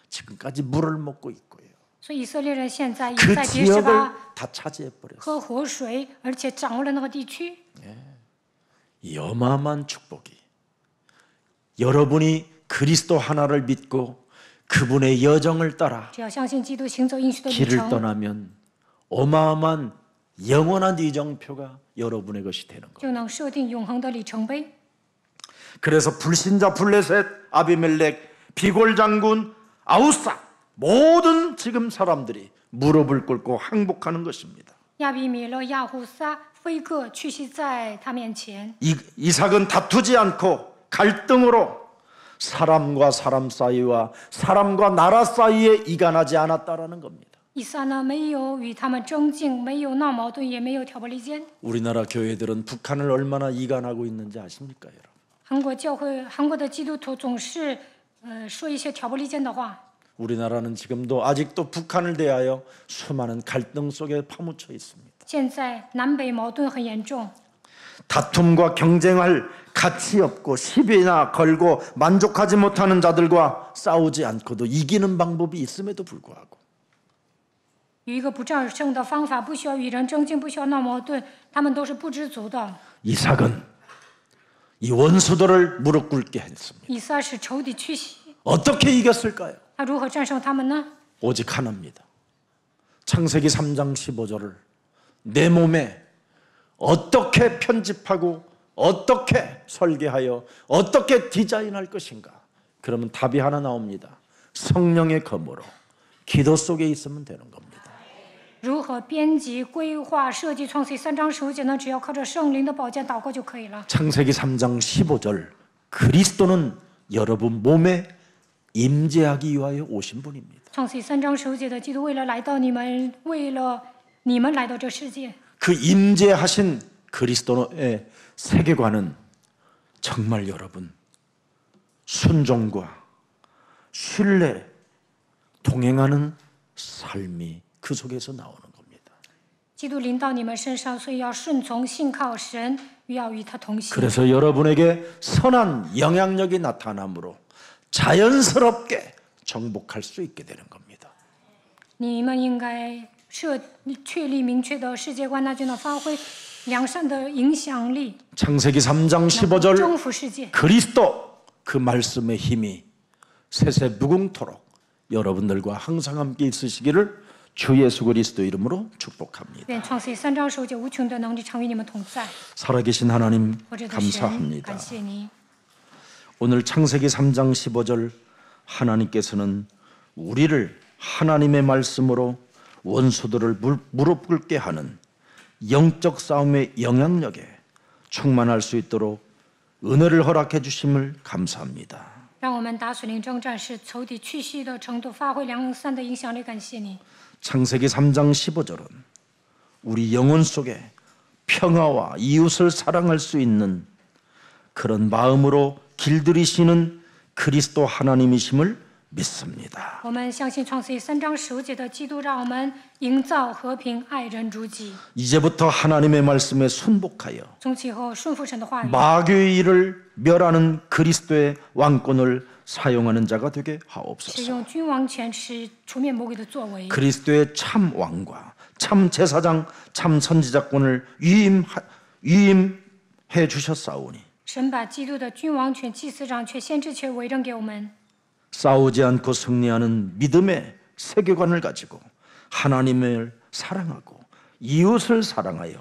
지금까지 물을 먹고 있고요. 所以以色列人现在也 그 在别是 지역을 巴 다 차지해 버렸어요. 喝活水，而且掌握了那个地区。 이 어마어마한 축복이 여러분이 그리스도 하나를 믿고 그분의 여정을 따라 只要相信基督，行走应许的旅 길을 程， 떠나면 어마어마한 영원한 이정표가 여러분의 것이 되는 거예요. 就能设定永恒的里程碑。 그래서 불신자 블레셋, 아비멜렉, 비골 장군, 아우사 모든 지금 사람들이 무릎을 꿇고 항복하는 것입니다. 亚比米勒、亚胡撒、非各屈膝在他面前。 이삭은 다투지 않고 갈등으로 사람과 사람 사이와 사람과 나라 사이에 이간하지 않았다라는 겁니다. 以撒呢，没有与他们争竞，没有闹矛盾，也没有挑拨离间。 우리나라 교회들은 북한을 얼마나 이간하고 있는지 아십니까, 여러분? 韩国教会、韩国的基督徒总是说一些挑拨离间的话。 우리나라는 지금도 아직도 북한을 대하여 수많은 갈등 속에 파묻혀 있습니다. 现在南北矛盾很严重， 다툼과 경쟁할 가치 없고 시비나 걸고 만족하지 못하는 자들과 싸우지 않고도 이기는 방법이 있음에도 불구하고 有一个不战胜的方法，不需要与人争竞，不需要闹矛盾，他们都是不知足的。 이삭은 이 원수들을 무릎 꿇게 했습니다. 以撒使仇敌屈膝， 어떻게 이겼을까요? 他如何战胜他们呢？ 오직 하나입니다. 창세기 3장 15절을 내 몸에 어떻게 편집하고 어떻게 설계하여 어떻게 디자인할 것인가? 그러면 답이 하나 나옵니다. 성령의 검으로 기도 속에 있으면 되는 겁니다. 如何编辑、规划、设计创世3章15节呢？只要靠着圣灵的宝剑祷告就可以了。 창세기 3장 15절 그리스도는 여러분 몸에 임재하기 위하여 오신 분입니다. 创世3章15节的基督为了来到你们，为了你们来到这世界， 그 임재하신 그리스도의 세계관은 정말 여러분 순종과 신뢰 동행하는 삶이 그 속에서 나오는 겁니다. 基督临到你们身上，所以要顺从、信靠神，要与他同行。 그래서 여러분에게 선한 영향력이 나타나므로 자연스럽게 정복할 수 있게 되는 겁니다. 你们应该确立明确的世界观，那就能发挥良善的影响力， 창세기 3장 15절 征服世界。 그리스도 그 말씀의 힘이 세세 무궁토록 여러분들과 항상 함께 있으시기를 주 예수 그리스도 이름으로 축복합니다. 愿创世3章9节无穷的能力常与你们同在。 살아계신 하나님 活着的神， 감사합니다. 感谢你。 오늘 창세기 3장 15절 하나님께서는 우리를 하나님의 말씀으로 원수들을 무릎 꿇게 하는 영적 싸움의 영향력에 충만할 수 있도록 은혜를 허락해 주심을 감사합니다. 让我们打属灵征战，使仇敌去息的程度发挥良善的影响力。感谢你。 창세기 3장 15절은 우리 영혼 속에 평화와 이웃을 사랑할 수 있는 그런 마음으로 길들이시는 그리스도 하나님이심을 믿습니다. 我们相信创世3章15节的基督，让我们营造和平，爱人如己。 이제부터 하나님의 말씀에 순복하여 从此以后顺服神的话语， 마귀의 일을 멸하는 그리스도의 왕권을 사용하는 자가 되게 使 하옵소서. 用君王权使除灭魔鬼的作为。 그리스도의 참 왕과 참 제사장 참 선지자권을 위임해 주셨사오니 神把基督的君王权、祭司长权、先知权委任给我们， 싸우지 않고 승리하는 믿음의 세계관을 가지고 하나님을 사랑하고 이웃을 사랑하여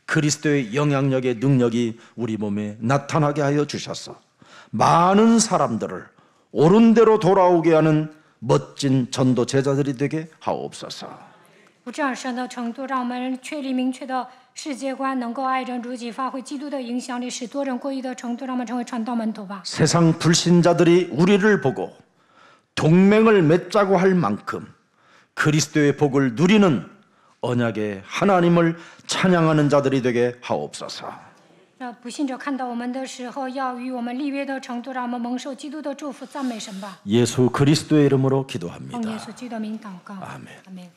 그리스도의 영향력의 능력이 우리 몸에 나타나게 하여 주셔서 많은 사람들을 옳은 대로 돌아오게 하는 멋진 전도 제자들이 되게 하옵소서. 不这样神的程度，让我们确立明确的世界观，能够爱人如己，发挥基督的影响力，使多人归依的程度，让我们成为传道门徒吧。 세상 불신자들이 우리를 보고 동맹을 맺자고 할 만큼 그리스도의 복을 누리는 언약의 하나님을 찬양하는 자들이 되게 하옵소서. 让不信者看到我们的时候，要与我们立约的程度，让我们蒙受基督的祝福，赞美神吧。 예수 그리스도의 이름으로 奉耶 기도합니다. 稣基督的名祷告， 아멘. 阿门。